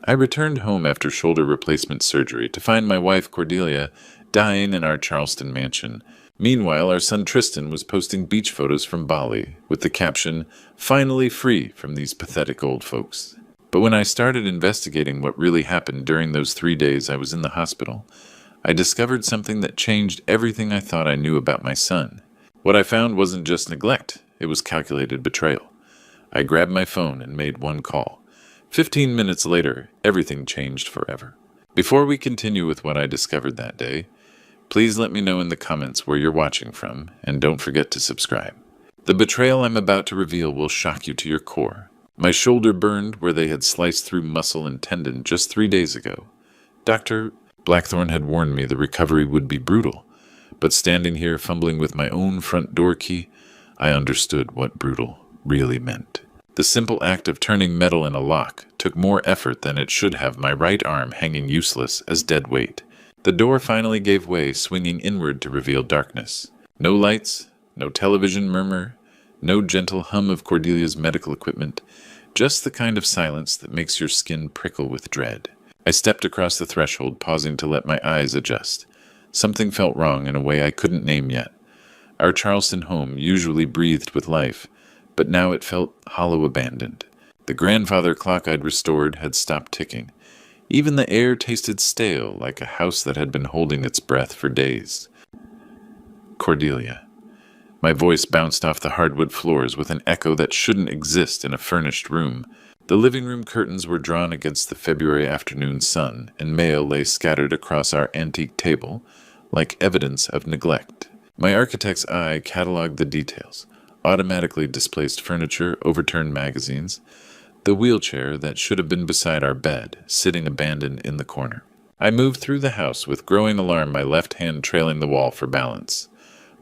I returned home after shoulder replacement surgery to find my wife Cordelia dying in our Charleston mansion. Meanwhile, our son Tristan was posting beach photos from Bali with the caption, "Finally free from these pathetic old folks." But when I started investigating what really happened during those 3 days I was in the hospital, I discovered something that changed everything I thought I knew about my son. What I found wasn't just neglect, it was calculated betrayal. I grabbed my phone and made one call. 15 minutes later, everything changed forever. Before we continue with what I discovered that day, please let me know in the comments where you're watching from, and don't forget to subscribe. The betrayal I'm about to reveal will shock you to your core. My shoulder burned where they had sliced through muscle and tendon just 3 days ago. Dr. Blackthorne had warned me the recovery would be brutal, but standing here fumbling with my own front door key, I understood what brutal really meant. The simple act of turning metal in a lock took more effort than it should have, my right arm hanging useless as dead weight. The door finally gave way, swinging inward to reveal darkness. No lights, no television murmur, no gentle hum of Cordelia's medical equipment, just the kind of silence that makes your skin prickle with dread. I stepped across the threshold, pausing to let my eyes adjust. Something felt wrong in a way I couldn't name yet. Our Charleston home usually breathed with life, but now it felt hollow, abandoned. The grandfather clock I'd restored had stopped ticking. Even the air tasted stale, like a house that had been holding its breath for days. Cordelia. My voice bounced off the hardwood floors with an echo that shouldn't exist in a furnished room. The living room curtains were drawn against the February afternoon sun, and mail lay scattered across our antique table, like evidence of neglect. My architect's eye cataloged the details. Automatically displaced furniture, overturned magazines, the wheelchair that should have been beside our bed, sitting abandoned in the corner. I moved through the house with growing alarm, my left hand trailing the wall for balance.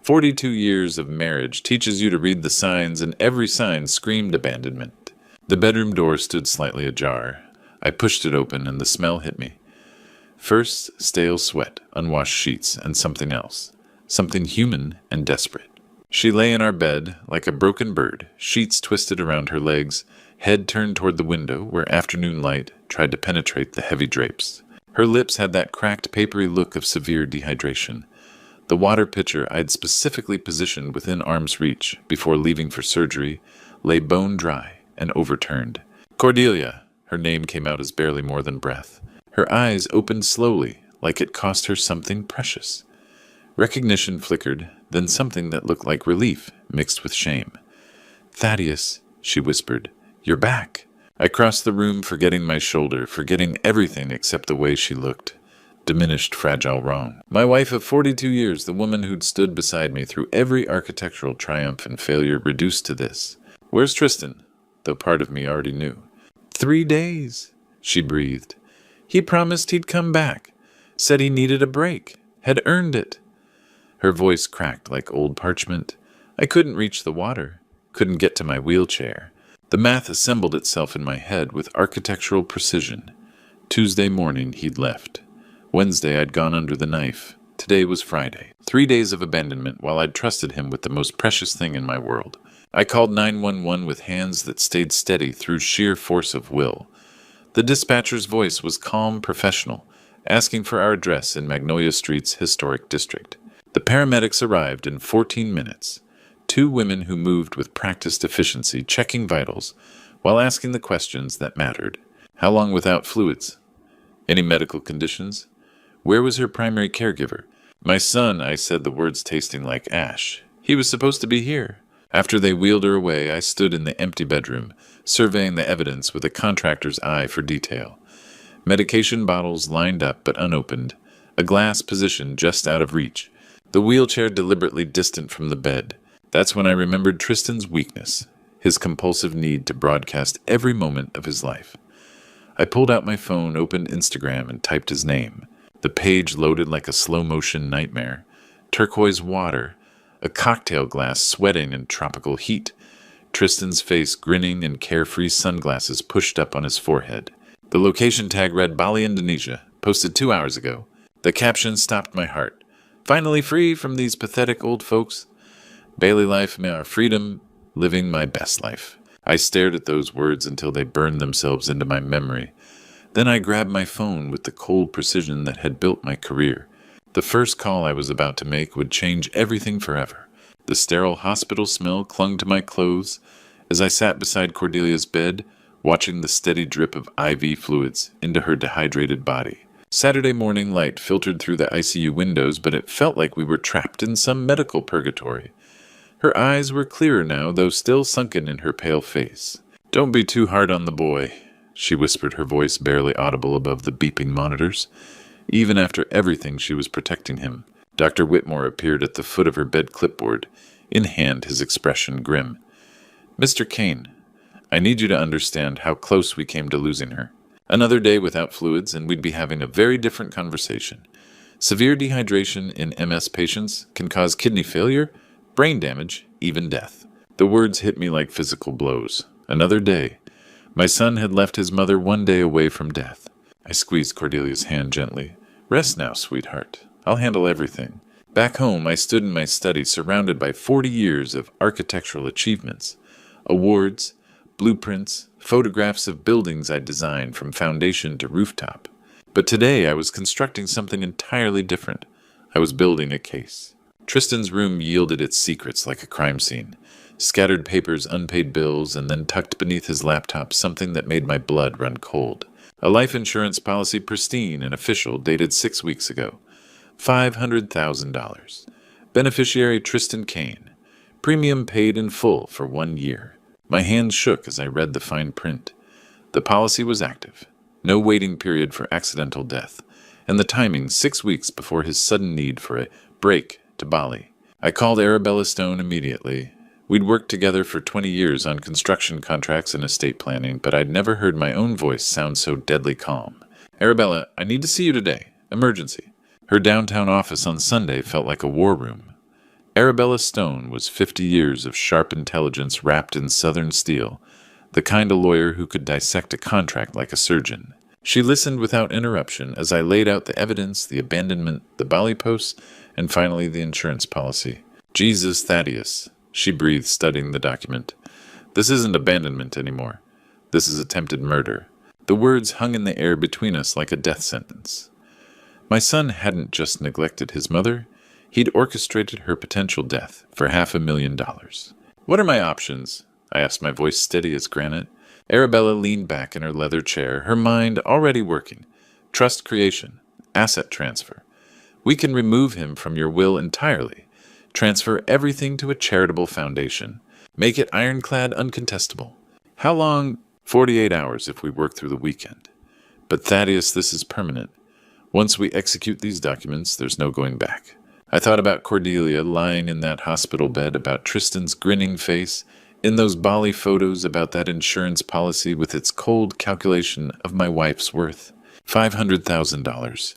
42 years of marriage teaches you to read the signs, and every sign screamed abandonment. The bedroom door stood slightly ajar. I pushed it open, and the smell hit me. First, stale sweat, unwashed sheets, and something else. Something human and desperate. She lay in our bed like a broken bird, sheets twisted around her legs, head turned toward the window where afternoon light tried to penetrate the heavy drapes. Her lips had that cracked, papery look of severe dehydration. The water pitcher I'd specifically positioned within arm's reach before leaving for surgery lay bone dry and overturned. Cordelia, her name came out as barely more than breath. Her eyes opened slowly, like it cost her something precious. Recognition flickered, then something that looked like relief mixed with shame. "Thaddeus," she whispered, "you're back." I crossed the room, forgetting my shoulder, forgetting everything except the way she looked. Diminished, fragile, wrong. My wife of 42 years, the woman who'd stood beside me through every architectural triumph and failure, reduced to this. "Where's Tristan?" Though part of me already knew. 3 days, she breathed. "He promised he'd come back. Said he needed a break. Had earned it." Her voice cracked like old parchment. I couldn't reach the water, couldn't get to my wheelchair. The math assembled itself in my head with architectural precision. Tuesday morning, he'd left. Wednesday, I'd gone under the knife. Today was Friday. 3 days of abandonment while I'd trusted him with the most precious thing in my world. I called 911 with hands that stayed steady through sheer force of will. The dispatcher's voice was calm, professional, asking for our address in Magnolia Street's historic district. The paramedics arrived in 14 minutes. 2 women who moved with practiced efficiency, checking vitals while asking the questions that mattered. How long without fluids? Any medical conditions? Where was her primary caregiver? "My son," I said, the words tasting like ash. "He was supposed to be here." After they wheeled her away, I stood in the empty bedroom, surveying the evidence with a contractor's eye for detail. Medication bottles lined up but unopened, a glass positioned just out of reach, the wheelchair deliberately distant from the bed. That's when I remembered Tristan's weakness, his compulsive need to broadcast every moment of his life. I pulled out my phone, opened Instagram, and typed his name. The page loaded like a slow-motion nightmare. Turquoise water, a cocktail glass sweating in tropical heat, Tristan's face grinning and carefree, sunglasses pushed up on his forehead. The location tag read Bali, Indonesia, posted 2 hours ago. The caption stopped my heart. "Finally free from these pathetic old folks. Bailey life, may our freedom, living my best life." I stared at those words until they burned themselves into my memory. Then I grabbed my phone with the cold precision that had built my career. The first call I was about to make would change everything forever. The sterile hospital smell clung to my clothes as I sat beside Cordelia's bed, watching the steady drip of IV fluids into her dehydrated body. Saturday morning light filtered through the ICU windows, but it felt like we were trapped in some medical purgatory. Her eyes were clearer now, though still sunken in her pale face. "Don't be too hard on the boy," she whispered, her voice barely audible above the beeping monitors. Even after everything, she was protecting him. Dr. Whitmore appeared at the foot of her bed clipboard, in hand, his expression grim. "Mr. Kane, I need you to understand how close we came to losing her. Another day without fluids, and we'd be having a very different conversation. Severe dehydration in MS patients can cause kidney failure, brain damage, even death." The words hit me like physical blows. Another day. My son had left his mother one day away from death. I squeezed Cordelia's hand gently. "Rest now, sweetheart. I'll handle everything." Back home, I stood in my study surrounded by 40 years of architectural achievements. Awards, blueprints, photographs of buildings I'd designed from foundation to rooftop. But today I was constructing something entirely different. I was building a case. Tristan's room yielded its secrets like a crime scene. Scattered papers, unpaid bills, and then tucked beneath his laptop something that made my blood run cold. A life insurance policy, pristine and official, dated 6 weeks ago. $500,000. Beneficiary Tristan Kane. Premium paid in full for 1 year. My hands shook as I read the fine print. The policy was active. No waiting period for accidental death. And the timing 6 weeks before his sudden need for a break to Bali. I called Arabella Stone immediately. We'd worked together for 20 years on construction contracts and estate planning, but I'd never heard my own voice sound so deadly calm. "Arabella, I need to see you today. Emergency." Her downtown office on Sunday felt like a war room. Arabella Stone was 50 years of sharp intelligence wrapped in southern steel, the kind of lawyer who could dissect a contract like a surgeon. She listened without interruption as I laid out the evidence, the abandonment, the Bali posts, and finally the insurance policy. "Jesus, Thaddeus," she breathed, studying the document. "This isn't abandonment anymore. This is attempted murder." The words hung in the air between us like a death sentence. My son hadn't just neglected his mother. He'd orchestrated her potential death for $500,000. "What are my options?" I asked, my voice steady as granite. Arabella leaned back in her leather chair, her mind already working. "Trust creation. Asset transfer. We can remove him from your will entirely. Transfer everything to a charitable foundation. Make it ironclad uncontestable. How long? 48 hours if we work through the weekend. But Thaddeus, this is permanent. Once we execute these documents, there's no going back." I thought about Cordelia lying in that hospital bed, about Tristan's grinning face, in those Bali photos, about that insurance policy with its cold calculation of my wife's worth. $500,000.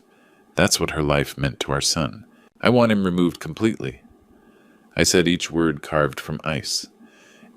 That's what her life meant to our son. I want him removed completely. I said each word carved from ice.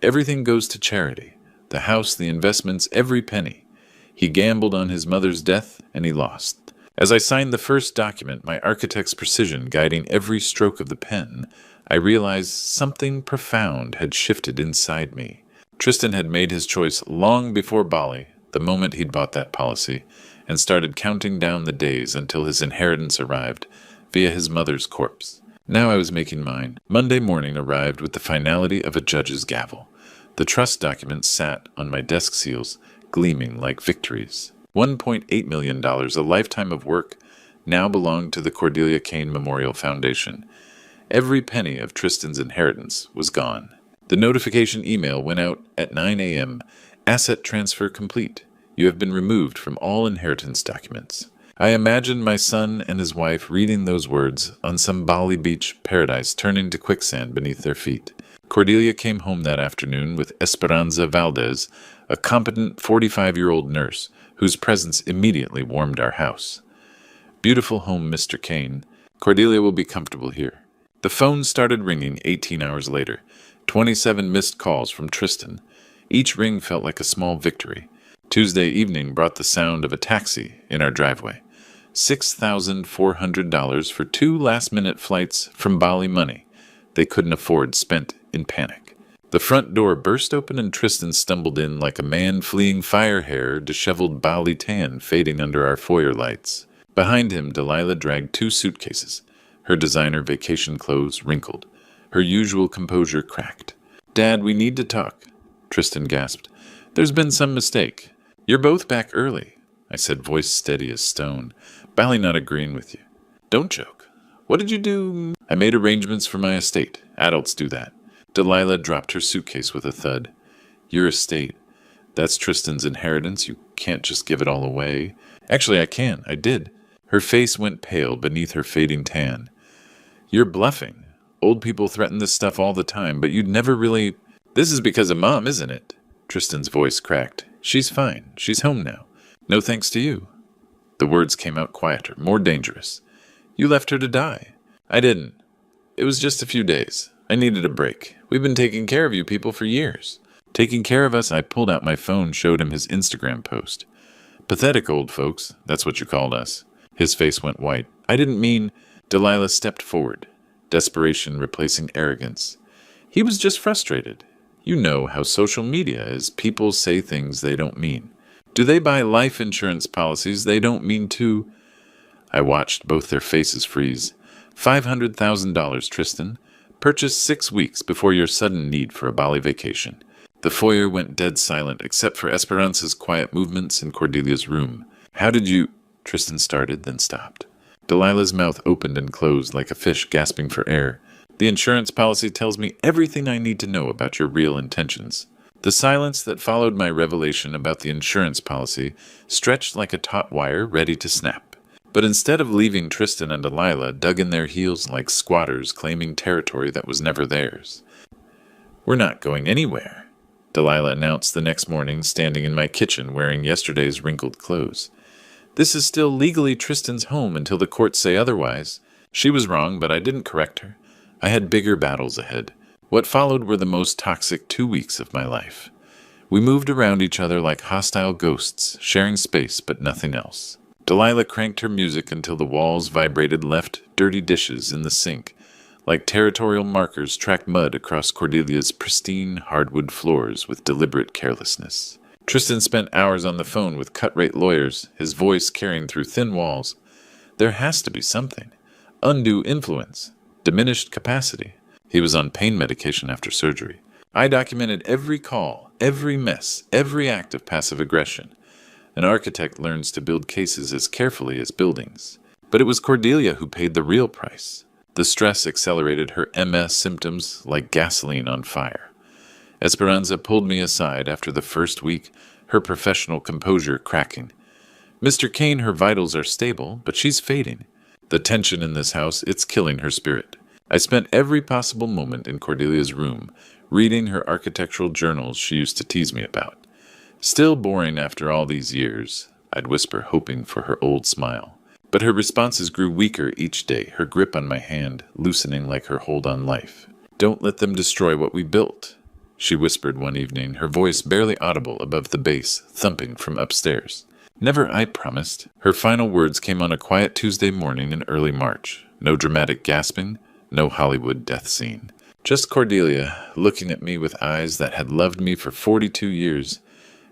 Everything goes to charity. The house, the investments, every penny. He gambled on his mother's death, and he lost. As I signed the first document, my architect's precision guiding every stroke of the pen, I realized something profound had shifted inside me. Tristan had made his choice long before Bali, the moment he'd bought that policy, and started counting down the days until his inheritance arrived, via his mother's corpse. Now I was making mine. Monday morning arrived with the finality of a judge's gavel. The trust documents sat on my desk seals, gleaming like victories. $1.8 million, a lifetime of work, now belonged to the Cordelia Kane Memorial Foundation. Every penny of Tristan's inheritance was gone. The notification email went out at 9 a.m. Asset transfer complete. You have been removed from all inheritance documents. I imagined my son and his wife reading those words on some Bali beach paradise turning to quicksand beneath their feet. Cordelia came home that afternoon with Esperanza Valdez, a competent 45-year-old nurse whose presence immediately warmed our house. "Beautiful home, Mr. Kane. Cordelia will be comfortable here." The phone started ringing 18 hours later. 27 missed calls from Tristan. Each ring felt like a small victory. Tuesday evening brought the sound of a taxi in our driveway. $6,400 for 2 last-minute flights from Bali money they couldn't afford, spent in panic. The front door burst open and Tristan stumbled in like a man fleeing fire hair, disheveled Bali tan fading under our foyer lights. Behind him, Delilah dragged 2 suitcases, her designer vacation clothes wrinkled, her usual composure cracked. "Dad, we need to talk," Tristan gasped. "There's been some mistake. You're both back early," I said, voice steady as stone. Bali not agreeing with you. "Don't joke. What did you do?" "I made arrangements for my estate. Adults do that." Delilah dropped her suitcase with a thud. "Your estate. That's Tristan's inheritance. You can't just give it all away." "Actually, I can. I did." Her face went pale beneath her fading tan. "You're bluffing. Old people threaten this stuff all the time, but you'd never really—" "This is because of Mom, isn't it?" Tristan's voice cracked. "She's fine. She's home now. No thanks to you." The words came out quieter, more dangerous. "You left her to die." "I didn't. It was just a few days. I needed a break. We've been taking care of you people for years." "Taking care of us?" I pulled out my phone, showed him his Instagram post. "Pathetic old folks. That's what you called us." His face went white. "I didn't mean—" Delilah stepped forward, desperation replacing arrogance. "He was just frustrated. You know how social media is. People say things they don't mean. Do they buy life insurance policies they don't mean to?" I watched both their faces freeze. $500,000, Tristan. Purchased 6 weeks before your sudden need for a Bali vacation. The foyer went dead silent except for Esperanza's quiet movements in Cordelia's room. "How did you—" Tristan started, then stopped. Delilah's mouth opened and closed like a fish gasping for air. "The insurance policy tells me everything I need to know about your real intentions." The silence that followed my revelation about the insurance policy stretched like a taut wire ready to snap. But instead of leaving, Tristan and Delilah dug in their heels like squatters claiming territory that was never theirs. "We're not going anywhere," Delilah announced the next morning, standing in my kitchen wearing yesterday's wrinkled clothes. "This is still legally Tristan's home until the courts say otherwise." She was wrong, but I didn't correct her. I had bigger battles ahead. What followed were the most toxic 2 weeks of my life. We moved around each other like hostile ghosts, sharing space but nothing else. Delilah cranked her music until the walls vibrated, left dirty dishes in the sink, like territorial markers tracked mud across Cordelia's pristine hardwood floors with deliberate carelessness. Tristan spent hours on the phone with cut-rate lawyers, his voice carrying through thin walls. There has to be something. Undue influence. Diminished capacity. He was on pain medication after surgery. I documented every call, every mess, every act of passive aggression. An architect learns to build cases as carefully as buildings. But it was Cordelia who paid the real price. The stress accelerated her MS symptoms like gasoline on fire. Esperanza pulled me aside after the first week, her professional composure cracking. "Mr. Kane, her vitals are stable, but she's fading. The tension in this house, it's killing her spirit." I spent every possible moment in Cordelia's room, reading her architectural journals she used to tease me about. "Still boring after all these years," I'd whisper, hoping for her old smile. But her responses grew weaker each day, her grip on my hand loosening like her hold on life. "Don't let them destroy what we built," she whispered one evening, her voice barely audible above the bass thumping from upstairs. "Never, I promised." Her final words came on a quiet Tuesday morning in early March. No dramatic gasping, no Hollywood death scene. Just Cordelia, looking at me with eyes that had loved me for 42 years,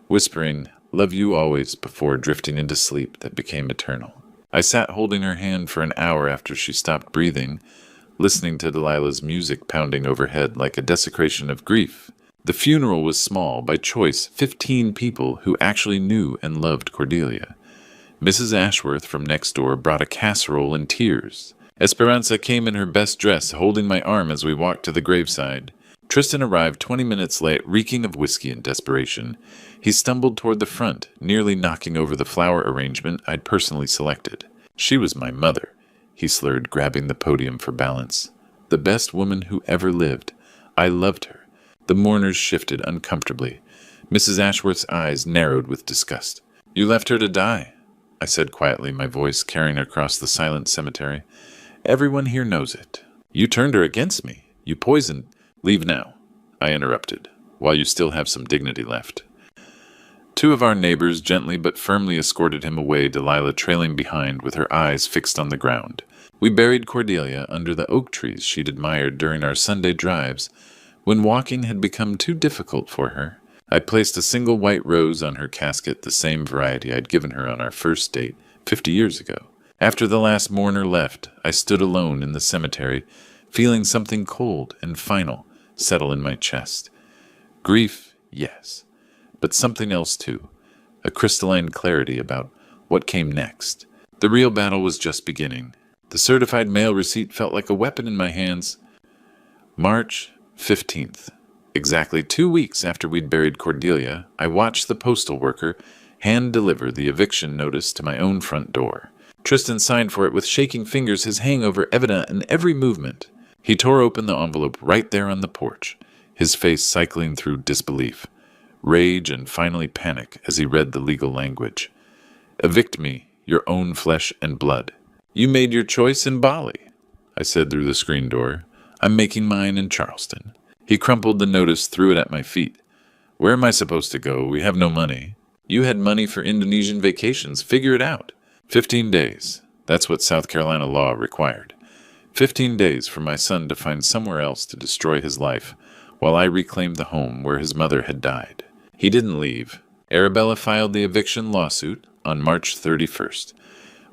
whispering, "Love you always," before drifting into sleep that became eternal. I sat holding her hand for an hour after she stopped breathing, listening to Delilah's music pounding overhead like a desecration of grief. The funeral was small, by choice, 15 people who actually knew and loved Cordelia. Mrs. Ashworth from next door brought a casserole in tears. Esperanza came in her best dress, holding my arm as we walked to the graveside. Tristan arrived 20 minutes late, reeking of whiskey and desperation. He stumbled toward the front, nearly knocking over the flower arrangement I'd personally selected. "She was my mother," he slurred, grabbing the podium for balance. "The best woman who ever lived. I loved her." The mourners shifted uncomfortably. Mrs. Ashworth's eyes narrowed with disgust. "You left her to die," I said quietly, my voice carrying across the silent cemetery. "Everyone here knows it. You turned her against me. You poisoned—" "Leave now," I interrupted, "while you still have some dignity left." 2 of our neighbors gently but firmly escorted him away, Delilah trailing behind with her eyes fixed on the ground. We buried Cordelia under the oak trees she'd admired during our Sunday drives, When walking had become too difficult for her, I placed a single white rose on her casket, the same variety I'd given her on our first date 50 years ago. After the last mourner left, I stood alone in the cemetery, feeling something cold and final settle in my chest. Grief, yes, but something else too, a crystalline clarity about what came next. The real battle was just beginning. The certified mail receipt felt like a weapon in my hands. March 15th. Exactly 2 weeks after we'd buried Cordelia, I watched the postal worker hand-deliver the eviction notice to my own front door. Tristan signed for it with shaking fingers, his hangover evident in every movement. He tore open the envelope right there on the porch, his face cycling through disbelief, rage, and finally panic as he read the legal language. "Evict me, your own flesh and blood. You made your choice in Bali," I said through the screen door. "I'm making mine in Charleston." He crumpled the notice, threw it at my feet. "Where am I supposed to go? We have no money." "You had money for Indonesian vacations. Figure it out." 15 days. That's what South Carolina law required. 15 days for my son to find somewhere else to destroy his life, while I reclaimed the home where his mother had died. He didn't leave. Arabella filed the eviction lawsuit on March 31st,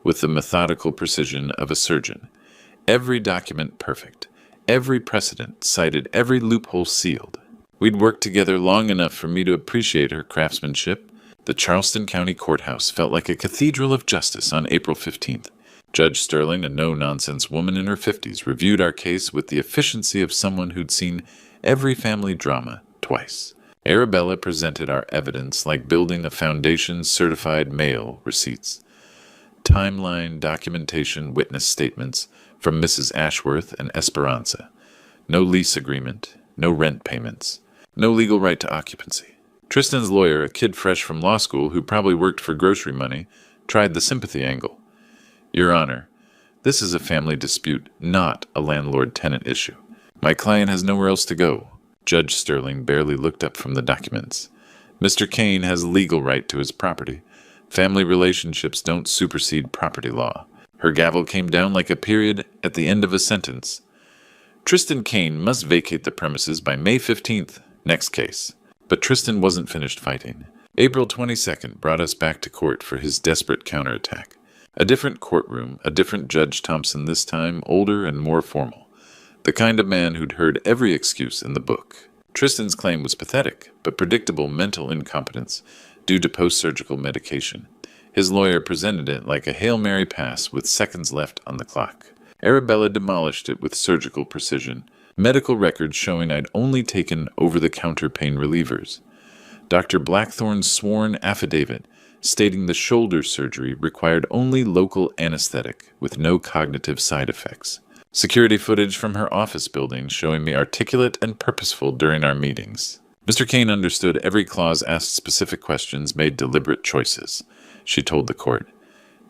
with the methodical precision of a surgeon. Every document perfect. Every precedent cited, every loophole sealed. We'd worked together long enough for me to appreciate her craftsmanship. The Charleston County Courthouse felt like a cathedral of justice on April 15th. Judge Sterling, a no-nonsense woman in her 50s, reviewed our case with the efficiency of someone who'd seen every family drama twice. Arabella presented our evidence like building a foundation, certified mail receipts, timeline, documentation, witness statements from Mrs. Ashworth and Esperanza. No lease agreement, no rent payments, no legal right to occupancy. Tristan's lawyer, a kid fresh from law school who probably worked for grocery money, tried the sympathy angle. "Your Honor, this is a family dispute, not a landlord-tenant issue. My client has nowhere else to go." Judge Sterling barely looked up from the documents. "Mr. Kane has legal right to his property. Family relationships don't supersede property law." Her gavel came down like a period at the end of a sentence. "Tristan Kane must vacate the premises by May 15th. Next case." But Tristan wasn't finished fighting. April 22nd brought us back to court for his desperate counterattack. A different courtroom, a different Judge Thompson this time, older and more formal. The kind of man who'd heard every excuse in the book. Tristan's claim was pathetic, but predictable mental incompetence due to post-surgical medication. His lawyer presented it like a Hail Mary pass with seconds left on the clock. Arabella demolished it with surgical precision. Medical records showing I'd only taken over-the-counter pain relievers. Dr. Blackthorne's sworn affidavit stating the shoulder surgery required only local anesthetic with no cognitive side effects. Security footage from her office building showing me articulate and purposeful during our meetings. Mr. Kane understood every clause, asked specific questions, made deliberate choices. She told the court,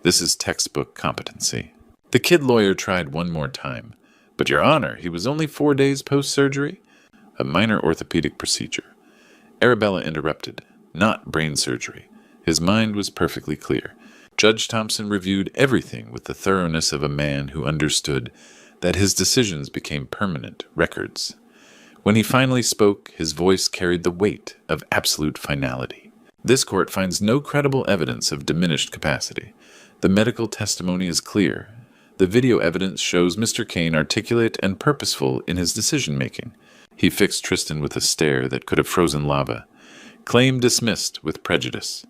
"This is textbook competency." The kid lawyer tried one more time. "But, Your Honor, he was only 4 days post-surgery." "A minor orthopedic procedure." Arabella interrupted. "Not brain surgery." His mind was perfectly clear. Judge Thompson reviewed everything with the thoroughness of a man who understood that his decisions became permanent records. When he finally spoke, his voice carried the weight of absolute finality. "This court finds no credible evidence of diminished capacity. The medical testimony is clear. The video evidence shows Mr. Kane articulate and purposeful in his decision-making." He fixed Tristan with a stare that could have frozen lava. "Claim dismissed with prejudice.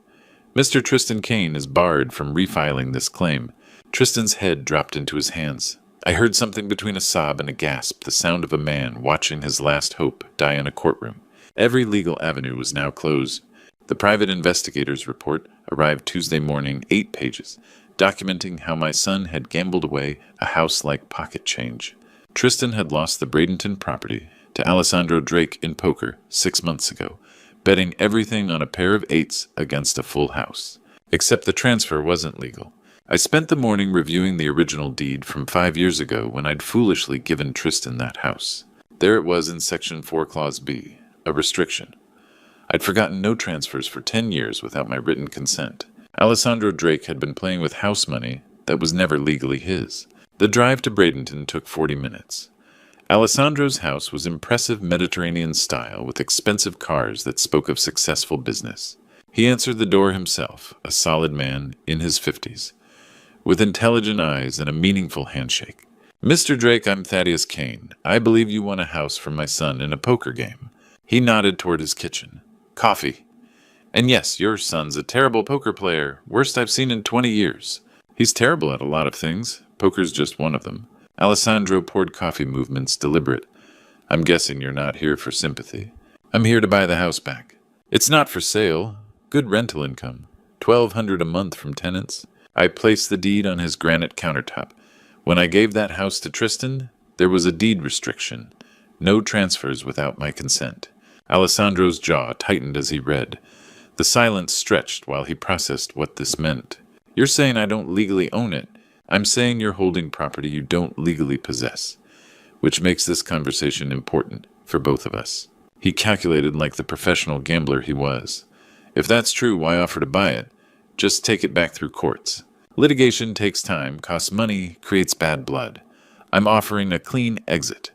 Mr. Tristan Kane is barred from refiling this claim." Tristan's head dropped into his hands. I heard something between a sob and a gasp, the sound of a man watching his last hope die in a courtroom. Every legal avenue was now closed. The private investigator's report arrived Tuesday morning, 8 pages, documenting how my son had gambled away a house-like pocket change. Tristan had lost the Bradenton property to Alessandro Drake in poker 6 months ago, betting everything on a pair of 8s against a full house. Except the transfer wasn't legal. I spent the morning reviewing the original deed from 5 years ago when I'd foolishly given Tristan that house. There it was in Section 4 Clause B, a restriction. I'd forgotten no transfers for 10 years without my written consent. Alessandro Drake had been playing with house money that was never legally his. The drive to Bradenton took 40 minutes. Alessandro's house was impressive Mediterranean style with expensive cars that spoke of successful business. He answered the door himself, a solid man in his 50s, with intelligent eyes and a meaningful handshake. "Mr. Drake, I'm Thaddeus Kane. I believe you won a house for my son in a poker game." He nodded toward his kitchen. "Coffee. And yes, your son's a terrible poker player, worst I've seen in 20 years. He's terrible at a lot of things. Poker's just one of them." Alessandro poured coffee, movements deliberate. "I'm guessing you're not here for sympathy." "I'm here to buy the house back." "It's not for sale. Good rental income. $1,200 a month from tenants." I placed the deed on his granite countertop. "When I gave that house to Tristan, there was a deed restriction. No transfers without my consent." Alessandro's jaw tightened as he read. The silence stretched while he processed what this meant. "You're saying I don't legally own it. I'm saying you're holding property you don't legally possess, which makes this conversation important for both of us." He calculated like the professional gambler he was. "If that's true, why offer to buy it? Just take it back through courts. Litigation takes time, costs money, creates bad blood. I'm offering a clean exit.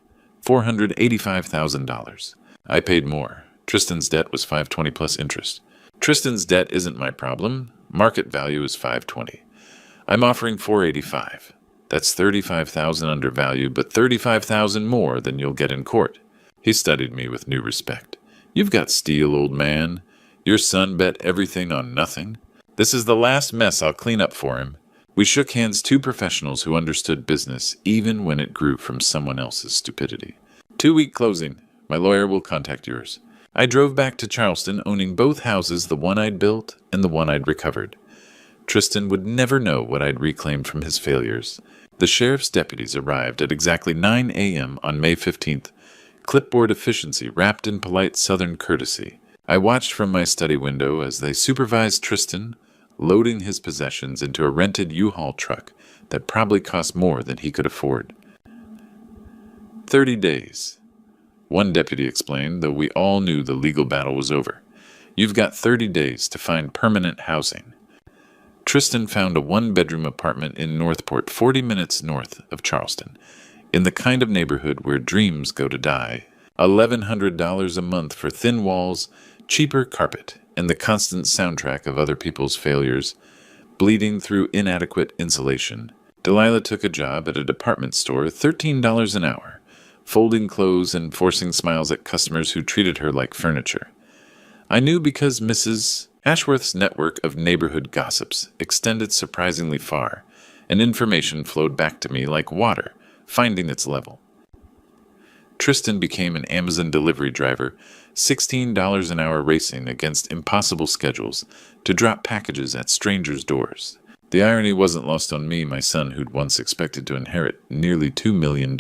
$485,000. I paid more. Tristan's debt was $520 plus interest. Tristan's debt isn't my problem. Market value is $520. I'm offering $485. That's $35,000 undervalued, but $35,000 more than you'll get in court." He studied me with new respect. "You've got steel, old man. Your son bet everything on nothing. This is the last mess I'll clean up for him." We shook hands, two professionals who understood business, even when it grew from someone else's stupidity. 2-week closing. My lawyer will contact yours." I drove back to Charleston, owning both houses, the one I'd built and the one I'd recovered. Tristan would never know what I'd reclaimed from his failures. The sheriff's deputies arrived at exactly 9 a.m. on May 15th, clipboard efficiency wrapped in polite Southern courtesy. I watched from my study window as they supervised Tristan, loading his possessions into a rented U-Haul truck that probably cost more than he could afford. 30 days. One deputy explained, though we all knew the legal battle was over. "You've got 30 days to find permanent housing." Tristan found a one-bedroom apartment in Northport, 40 minutes north of Charleston, in the kind of neighborhood where dreams go to die. $1,100 a month for thin walls, cheaper carpet, and the constant soundtrack of other people's failures, bleeding through inadequate insulation. Delilah took a job at a department store, $13 an hour, folding clothes and forcing smiles at customers who treated her like furniture. I knew because Mrs. Ashworth's network of neighborhood gossips extended surprisingly far, and information flowed back to me like water, finding its level. Tristan became an Amazon delivery driver, $16 an hour racing against impossible schedules to drop packages at strangers' doors. The irony wasn't lost on me, my son who'd once expected to inherit nearly $2 million,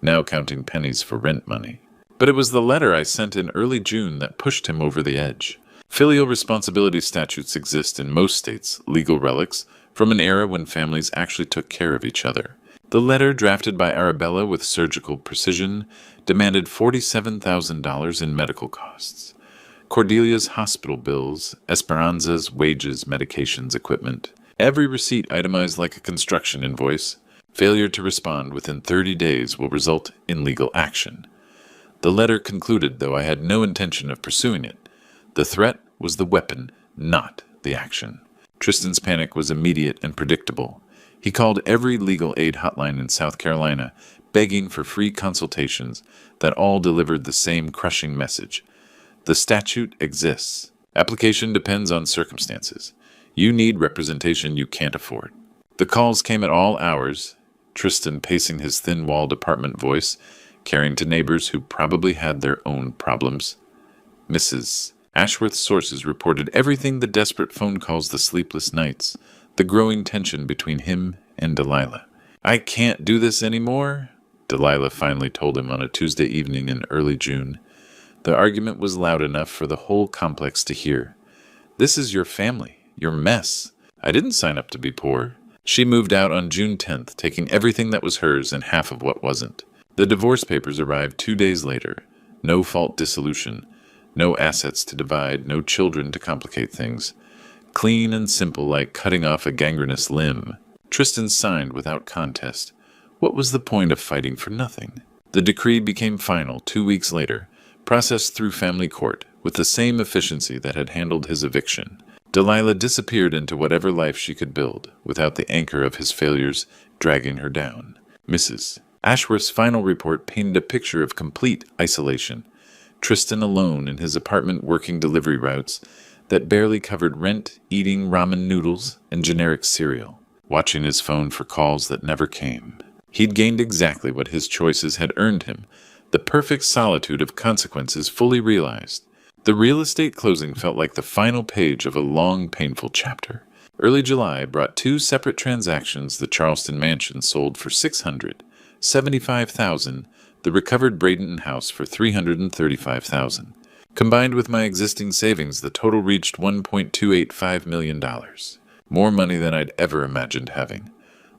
now counting pennies for rent money. But it was the letter I sent in early June that pushed him over the edge. Filial responsibility statutes exist in most states, legal relics from an era when families actually took care of each other. The letter, drafted by Arabella with surgical precision, demanded $47,000 in medical costs, Cordelia's hospital bills, Esperanza's wages, medications, equipment. Every receipt itemized like a construction invoice. Failure to respond within 30 days will result in legal action. The letter concluded, though I had no intention of pursuing it. The threat was the weapon, not the action. Tristan's panic was immediate and predictable. He called every legal aid hotline in South Carolina, begging for free consultations that all delivered the same crushing message. The statute exists. Application depends on circumstances. You need representation you can't afford. The calls came at all hours, Tristan pacing his thin-walled apartment voice, carrying to neighbors who probably had their own problems. Mrs. Ashworth's sources reported everything: the desperate phone calls, the sleepless nights, the growing tension between him and Delilah. "I can't do this anymore," Delilah finally told him on a Tuesday evening in early June. The argument was loud enough for the whole complex to hear. "This is your family, your mess. I didn't sign up to be poor." She moved out on June 10th, taking everything that was hers and half of what wasn't. The divorce papers arrived 2 days later. No fault dissolution. No assets to divide, no children to complicate things. Clean and simple, like cutting off a gangrenous limb. Tristan signed without contest. What was the point of fighting for nothing? The decree became final 2 weeks later, processed through family court with the same efficiency that had handled his eviction. Delilah disappeared into whatever life she could build, without the anchor of his failures dragging her down. Mrs. Ashworth's final report painted a picture of complete isolation. Tristan alone in his apartment working delivery routes that barely covered rent, eating ramen noodles and generic cereal, watching his phone for calls that never came. He'd gained exactly what his choices had earned him, the perfect solitude of consequences fully realized. The real estate closing felt like the final page of a long, painful chapter. Early July brought two separate transactions. The Charleston mansion sold for $675,000, the recovered Bradenton house for $335,000. Combined with my existing savings, the total reached $1.285 million. More money than I'd ever imagined having.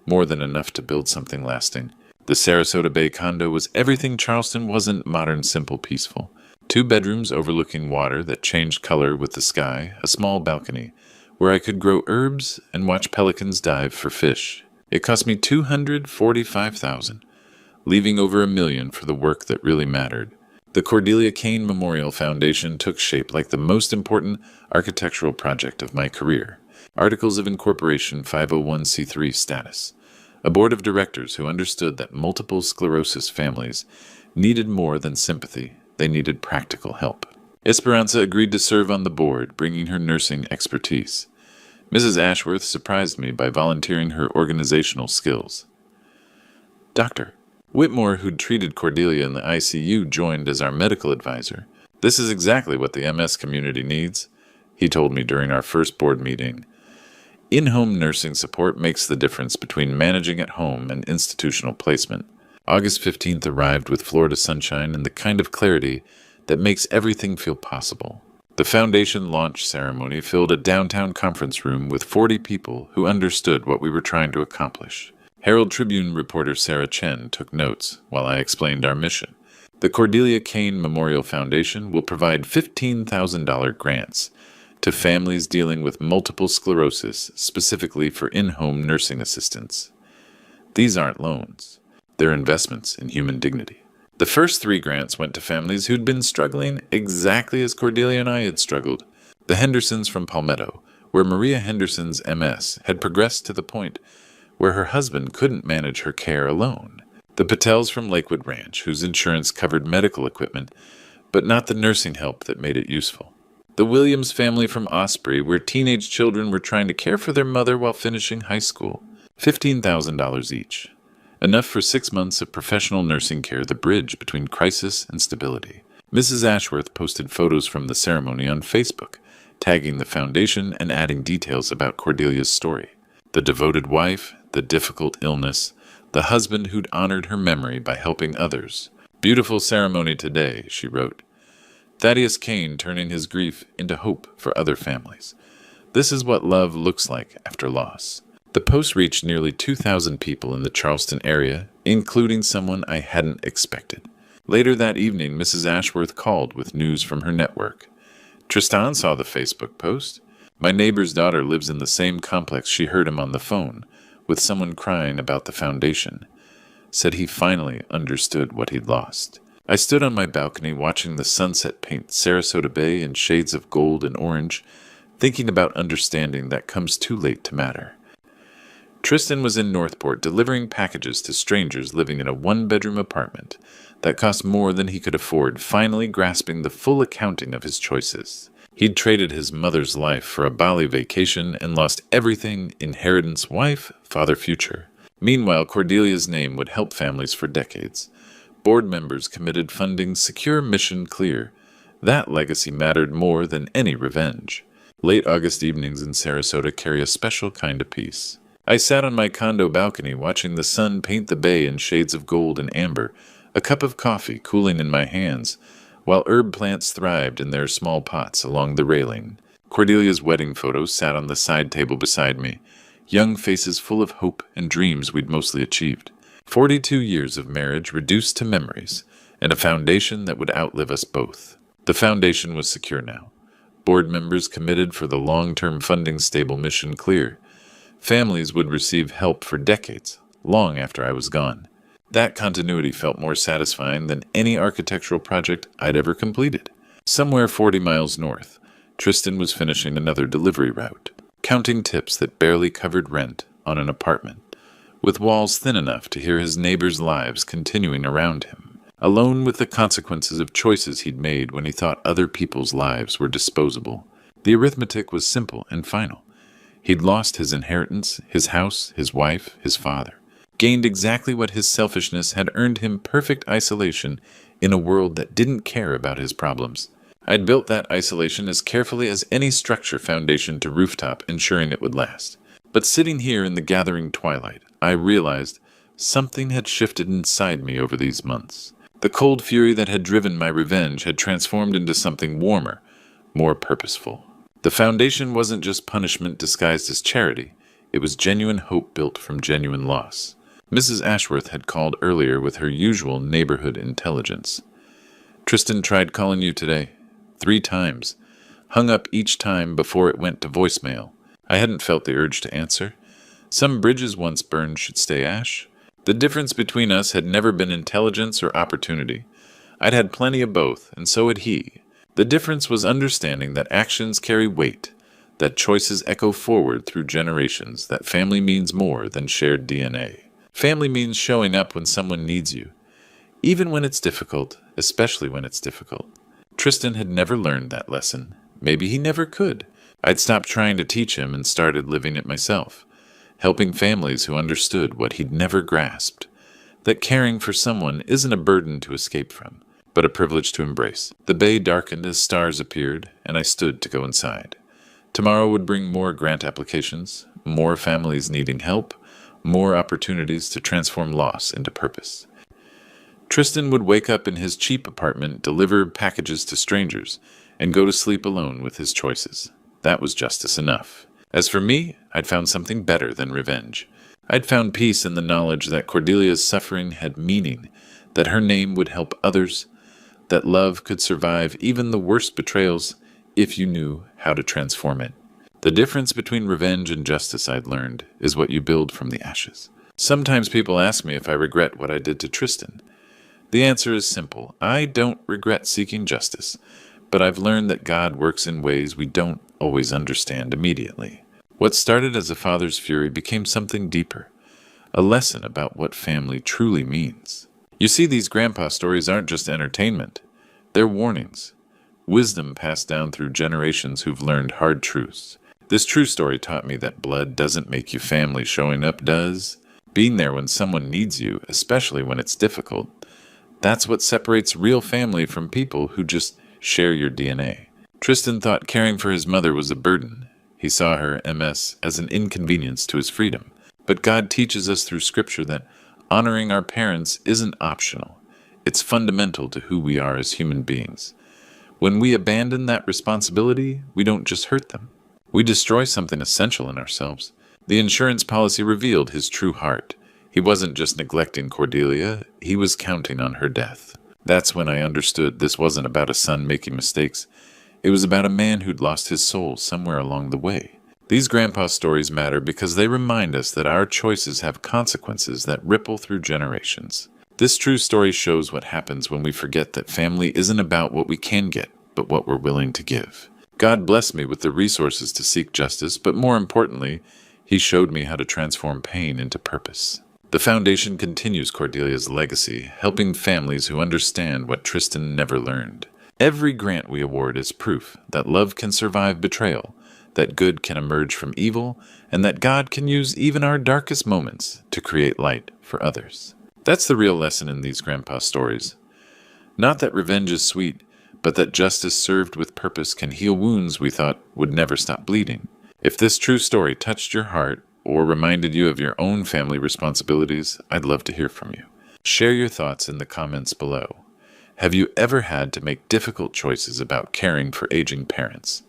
More than enough to build something lasting. The Sarasota Bay condo was everything Charleston wasn't: modern, simple, peaceful. 2 bedrooms overlooking water that changed color with the sky, a small balcony where I could grow herbs and watch pelicans dive for fish. It cost me $245,000, leaving over $1 million for the work that really mattered. The Cordelia Kane Memorial Foundation took shape like the most important architectural project of my career. Articles of Incorporation, 501c3 status. A board of directors who understood that multiple sclerosis families needed more than sympathy. They needed practical help. Esperanza agreed to serve on the board, bringing her nursing expertise. Mrs. Ashworth surprised me by volunteering her organizational skills. Dr. Whitmore, who'd treated Cordelia in the ICU, joined as our medical advisor. This is exactly what the MS community needs, he told me during our first board meeting. In-home nursing support makes the difference between managing at home and institutional placement. August 15th arrived with Florida sunshine and the kind of clarity that makes everything feel possible. The foundation launch ceremony filled a downtown conference room with 40 people who understood what we were trying to accomplish. Herald Tribune reporter Sarah Chen took notes while I explained our mission. The Cordelia Kane Memorial Foundation will provide $15,000 grants to families dealing with multiple sclerosis, specifically for in-home nursing assistance. These aren't loans. They're investments in human dignity. The first 3 grants went to families who'd been struggling exactly as Cordelia and I had struggled. The Hendersons from Palmetto, where Maria Henderson's MS had progressed to the point where her husband couldn't manage her care alone. The Patels from Lakewood Ranch, whose insurance covered medical equipment, but not the nursing help that made it useful. The Williams family from Osprey, where teenage children were trying to care for their mother while finishing high school. $15,000 each. Enough for 6 months of professional nursing care, the bridge between crisis and stability. Mrs. Ashworth posted photos from the ceremony on Facebook, tagging the foundation and adding details about Cordelia's story. The devoted wife, the difficult illness, the husband who'd honored her memory by helping others. Beautiful ceremony today, she wrote. Thaddeus Kane turning his grief into hope for other families. This is what love looks like after loss. The post reached nearly 2,000 people in the Charleston area, including someone I hadn't expected. Later that evening, Mrs. Ashworth called with news from her network. Tristan saw the Facebook post. My neighbor's daughter lives in the same complex. She heard him on the phone, with someone crying about the foundation. Said he finally understood what he'd lost. I stood on my balcony watching the sunset paint Sarasota Bay in shades of gold and orange, thinking about understanding that comes too late to matter. Tristan was in Northport delivering packages to strangers living in a 1-bedroom apartment that cost more than he could afford, finally grasping the full accounting of his choices. He'd traded his mother's life for a Bali vacation and lost everything: inheritance, wife, father, future. Meanwhile, Cordelia's name would help families for decades. Board members committed funding, secure, mission clear. That legacy mattered more than any revenge. Late August evenings in Sarasota carry a special kind of peace. I sat on my condo balcony watching the sun paint the bay in shades of gold and amber, a cup of coffee cooling in my hands, while herb plants thrived in their small pots along the railing. Cordelia's wedding photos sat on the side table beside me, young faces full of hope and dreams we'd mostly achieved. 42 years of marriage reduced to memories, and a foundation that would outlive us both. The foundation was secure now. Board members committed for the long-term funding, stable, mission clear. Families would receive help for decades, long after I was gone. That continuity felt more satisfying than any architectural project I'd ever completed. Somewhere 40 miles north, Tristan was finishing another delivery route, counting tips that barely covered rent on an apartment, with walls thin enough to hear his neighbors' lives continuing around him, alone with the consequences of choices he'd made when he thought other people's lives were disposable. The arithmetic was simple and final. He'd lost his inheritance, his house, his wife, his father, gained exactly what his selfishness had earned him: perfect isolation in a world that didn't care about his problems. I'd built that isolation as carefully as any structure foundation to rooftop, ensuring it would last. But sitting here in the gathering twilight, I realized something had shifted inside me over these months. The cold fury that had driven my revenge had transformed into something warmer, more purposeful. The foundation wasn't just punishment disguised as charity. It was genuine hope built from genuine loss. Mrs. Ashworth had called earlier with her usual neighborhood intelligence. "Tristan tried calling you today. 3 times. Hung up each time before it went to voicemail." I hadn't felt the urge to answer. Some bridges once burned should stay ash. The difference between us had never been intelligence or opportunity. I'd had plenty of both, and so had he. The difference was understanding that actions carry weight, that choices echo forward through generations, that family means more than shared DNA. Family means showing up when someone needs you, even when it's difficult, especially when it's difficult. Tristan had never learned that lesson. Maybe he never could. I'd stopped trying to teach him and started living it myself, helping families who understood what he'd never grasped, that caring for someone isn't a burden to escape from, but a privilege to embrace. The bay darkened as stars appeared, and I stood to go inside. Tomorrow would bring more grant applications, more families needing help, more opportunities to transform loss into purpose. Tristan would wake up in his cheap apartment, deliver packages to strangers, and go to sleep alone with his choices. That was justice enough. As for me, I'd found something better than revenge. I'd found peace in the knowledge that Cordelia's suffering had meaning, that her name would help others, that love could survive even the worst betrayals if you knew how to transform it. The difference between revenge and justice, I'd learned, is what you build from the ashes. Sometimes people ask me if I regret what I did to Tristan. The answer is simple. I don't regret seeking justice, but I've learned that God works in ways we don't always understand immediately. What started as a father's fury became something deeper, a lesson about what family truly means. You see, these grandpa stories aren't just entertainment. They're warnings, wisdom passed down through generations who've learned hard truths. This true story taught me that blood doesn't make you family, showing up does. Being there when someone needs you, especially when it's difficult, that's what separates real family from people who just share your DNA. Tristan thought caring for his mother was a burden. He saw her MS as an inconvenience to his freedom. But God teaches us through Scripture that honoring our parents isn't optional. It's fundamental to who we are as human beings. When we abandon that responsibility, we don't just hurt them. We destroy something essential in ourselves. The insurance policy revealed his true heart. He wasn't just neglecting Cordelia, he was counting on her death. That's when I understood this wasn't about a son making mistakes. It was about a man who'd lost his soul somewhere along the way. These grandpa stories matter because they remind us that our choices have consequences that ripple through generations. This true story shows what happens when we forget that family isn't about what we can get, but what we're willing to give. God blessed me with the resources to seek justice, but more importantly, He showed me how to transform pain into purpose. The foundation continues Cordelia's legacy, helping families who understand what Tristan never learned. Every grant we award is proof that love can survive betrayal, that good can emerge from evil, and that God can use even our darkest moments to create light for others. That's the real lesson in these grandpa stories. Not that revenge is sweet, but that justice served with purpose can heal wounds we thought would never stop bleeding. If this true story touched your heart, or reminded you of your own family responsibilities, I'd love to hear from you. Share your thoughts in the comments below. Have you ever had to make difficult choices about caring for aging parents?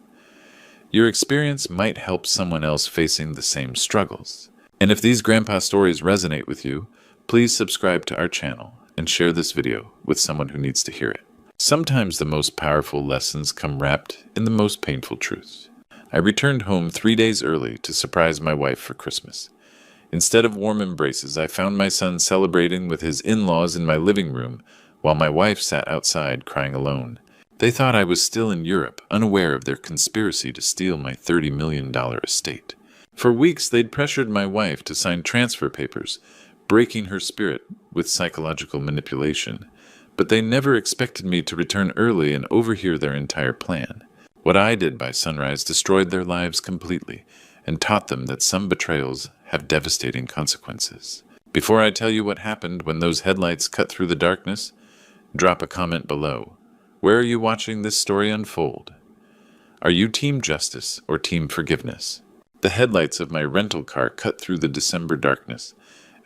Your experience might help someone else facing the same struggles. And if these grandpa stories resonate with you, please subscribe to our channel and share this video with someone who needs to hear it. Sometimes the most powerful lessons come wrapped in the most painful truths. I returned home 3 days early to surprise my wife for Christmas. Instead of warm embraces, I found my son celebrating with his in-laws in my living room, while my wife sat outside crying alone. They thought I was still in Europe, unaware of their conspiracy to steal my $30 million estate. For weeks, they'd pressured my wife to sign transfer papers, breaking her spirit with psychological manipulation. But they never expected me to return early and overhear their entire plan. What I did by sunrise destroyed their lives completely, and taught them that some betrayals have devastating consequences. Before I tell you what happened when those headlights cut through the darkness, drop a comment below. Where are you watching this story unfold? Are you Team Justice or Team Forgiveness? The headlights of my rental car cut through the December darkness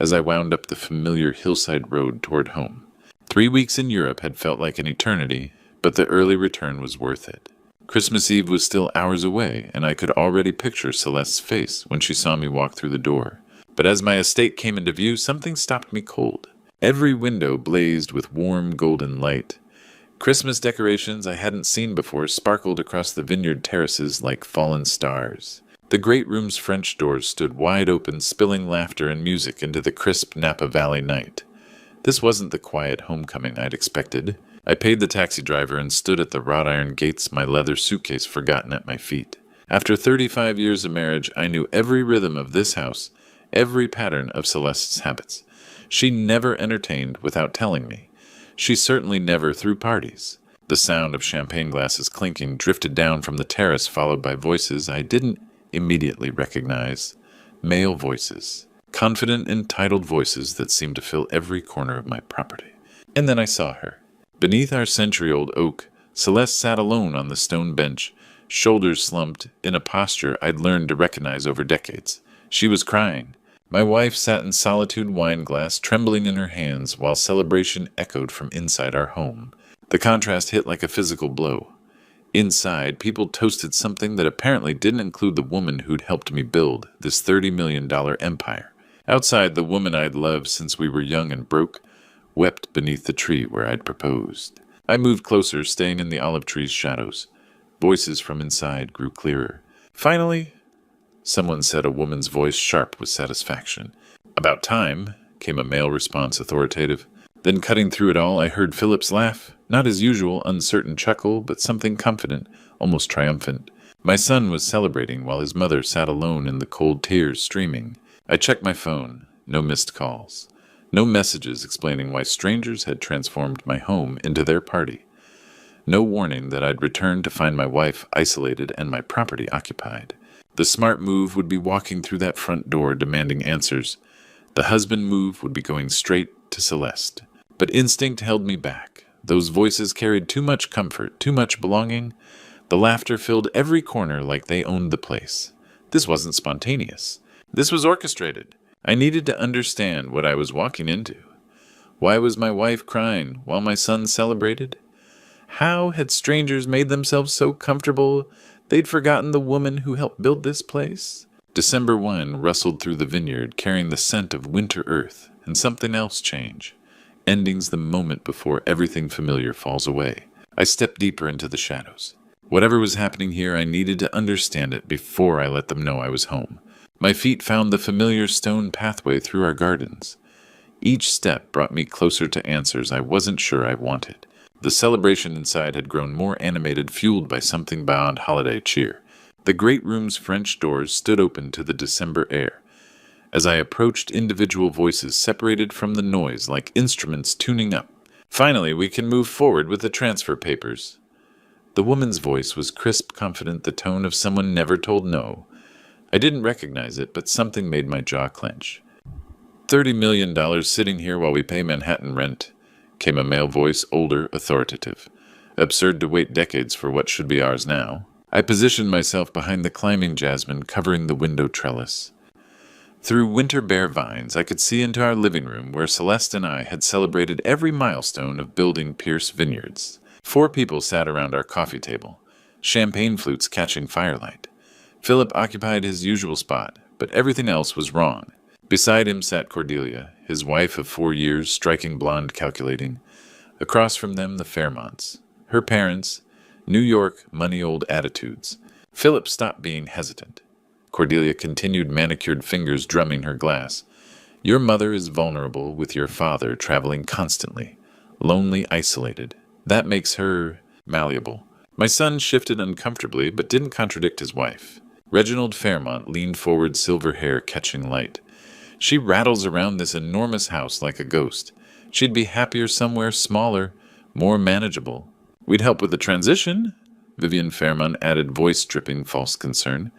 as I wound up the familiar hillside road toward home. 3 weeks in Europe had felt like an eternity, but the early return was worth it. Christmas Eve was still hours away, and I could already picture Celeste's face when she saw me walk through the door. But as my estate came into view, something stopped me cold. Every window blazed with warm golden light. Christmas decorations I hadn't seen before sparkled across the vineyard terraces like fallen stars. The great room's French doors stood wide open, spilling laughter and music into the crisp Napa Valley night. This wasn't the quiet homecoming I'd expected. I paid the taxi driver and stood at the wrought iron gates, my leather suitcase forgotten at my feet. After 35 years of marriage, I knew every rhythm of this house, every pattern of Celeste's habits. She never entertained without telling me. She certainly never threw parties. The sound of champagne glasses clinking drifted down from the terrace, followed by voices I didn't immediately recognize. Male voices. Confident, entitled voices that seemed to fill every corner of my property. And then I saw her. Beneath our century-old oak, Celeste sat alone on the stone bench, shoulders slumped, in a posture I'd learned to recognize over decades. She was crying. My wife sat in solitude, wine glass trembling in her hands, while celebration echoed from inside our home. The contrast hit like a physical blow. Inside, people toasted something that apparently didn't include the woman who'd helped me build this $30 million empire. Outside, the woman I'd loved since we were young and broke wept beneath the tree where I'd proposed. I moved closer, staying in the olive tree's shadows. Voices from inside grew clearer. Finally, someone said, a woman's voice sharp with satisfaction. "About time," came a male response, authoritative. Then cutting through it all, I heard Philip's laugh. Not his usual uncertain chuckle, but something confident, almost triumphant. My son was celebrating while his mother sat alone in the cold tears streaming. I checked my phone. No missed calls. No messages explaining why strangers had transformed my home into their party. No warning that I'd return to find my wife isolated and my property occupied. The smart move would be walking through that front door demanding answers. The husband move would be going straight to Celeste. But instinct held me back. Those voices carried too much comfort, too much belonging. The laughter filled every corner like they owned the place. This wasn't spontaneous. This was orchestrated. I needed to understand what I was walking into. Why was my wife crying while my son celebrated? How had strangers made themselves so comfortable they'd forgotten the woman who helped build this place? December wine rustled through the vineyard, carrying the scent of winter earth, and something else changed. Ending's the moment before everything familiar falls away. I stepped deeper into the shadows. Whatever was happening here, I needed to understand it before I let them know I was home. My feet found the familiar stone pathway through our gardens. Each step brought me closer to answers I wasn't sure I wanted. The celebration inside had grown more animated, fueled by something beyond holiday cheer. The great room's French doors stood open to the December air. As I approached, individual voices separated from the noise like instruments tuning up. "Finally, we can move forward with the transfer papers." The woman's voice was crisp, confident, the tone of someone never told no. I didn't recognize it, but something made my jaw clench. $30 million sitting here while we pay Manhattan rent, came a male voice, older, authoritative. Absurd to wait decades for what should be ours now. I positioned myself behind the climbing jasmine covering the window trellis. Through winter bare vines, I could see into our living room where Celeste and I had celebrated every milestone of building Pierce Vineyards. 4 people sat around our coffee table, champagne flutes catching firelight. Philip occupied his usual spot, but everything else was wrong. Beside him sat Cordelia, his wife of 4 years, striking blonde, calculating. Across from them, the Fairmonts. Her parents, New York, money-old attitudes. Philip stopped being hesitant. Cordelia continued, manicured fingers drumming her glass. Your mother is vulnerable, with your father traveling constantly. Lonely, isolated. That makes her malleable. My son shifted uncomfortably, but didn't contradict his wife. Reginald Fairmont leaned forward, silver hair catching light. She rattles around this enormous house like a ghost. She'd be happier somewhere smaller, more manageable. We'd help with the transition, Vivian Fairmont added, voice dripping false concern.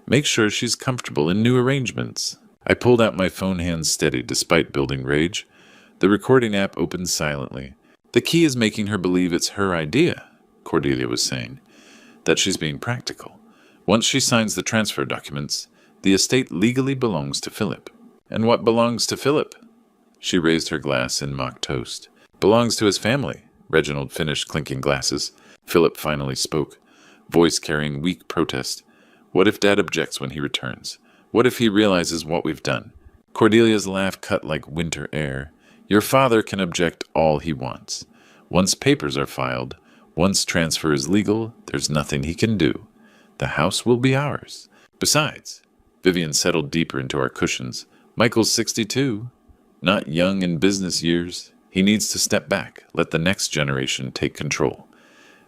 Make sure she's comfortable in new arrangements. I pulled out my phone, hands steady despite building rage. The recording app opened silently. The key is making her believe it's her idea, Cordelia was saying, that she's being practical. Once she signs the transfer documents, the estate legally belongs to Philip. And what belongs to Philip? She raised her glass in mock toast. Belongs to his family, Reginald finished clinking glasses. Philip finally spoke, voice carrying weak protest. What if Dad objects when he returns? What if he realizes what we've done? Cordelia's laugh cut like winter air. Your father can object all he wants. Once papers are filed, once transfer is legal, there's nothing he can do. The house will be ours. Besides, Vivian settled deeper into our cushions. Michael's 62. Not young in business years. He needs to step back, let the next generation take control.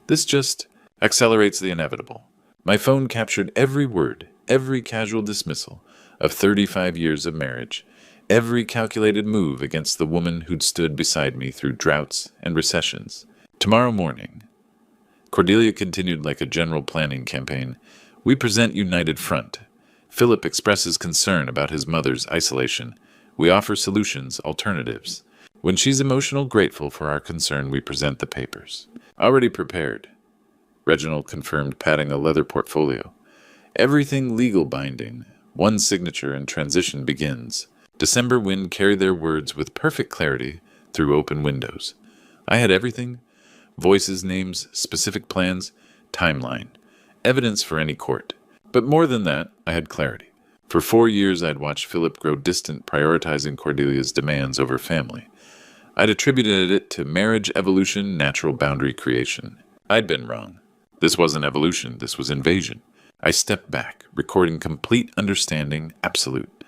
This just accelerates the inevitable. My phone captured every word, every casual dismissal of 35 years of marriage, every calculated move against the woman who'd stood beside me through droughts and recessions. Tomorrow morning, Cordelia continued like a general planning campaign, we present United Front. Philip expresses concern about his mother's isolation. We offer solutions, alternatives. When she's emotional, grateful for our concern, we present the papers. Already prepared, Reginald confirmed, patting a leather portfolio. Everything legal binding. One signature and transition begins. December wind carried their words with perfect clarity through open windows. I had everything. Voices, names, specific plans, timeline. Evidence for any court. But more than that, I had clarity. For 4 years I'd watched Philip grow distant, prioritizing Cordelia's demands over family. I'd attributed it to marriage evolution, natural boundary creation. I'd been wrong. This wasn't evolution, this was invasion. I stepped back, recording complete understanding, absolute.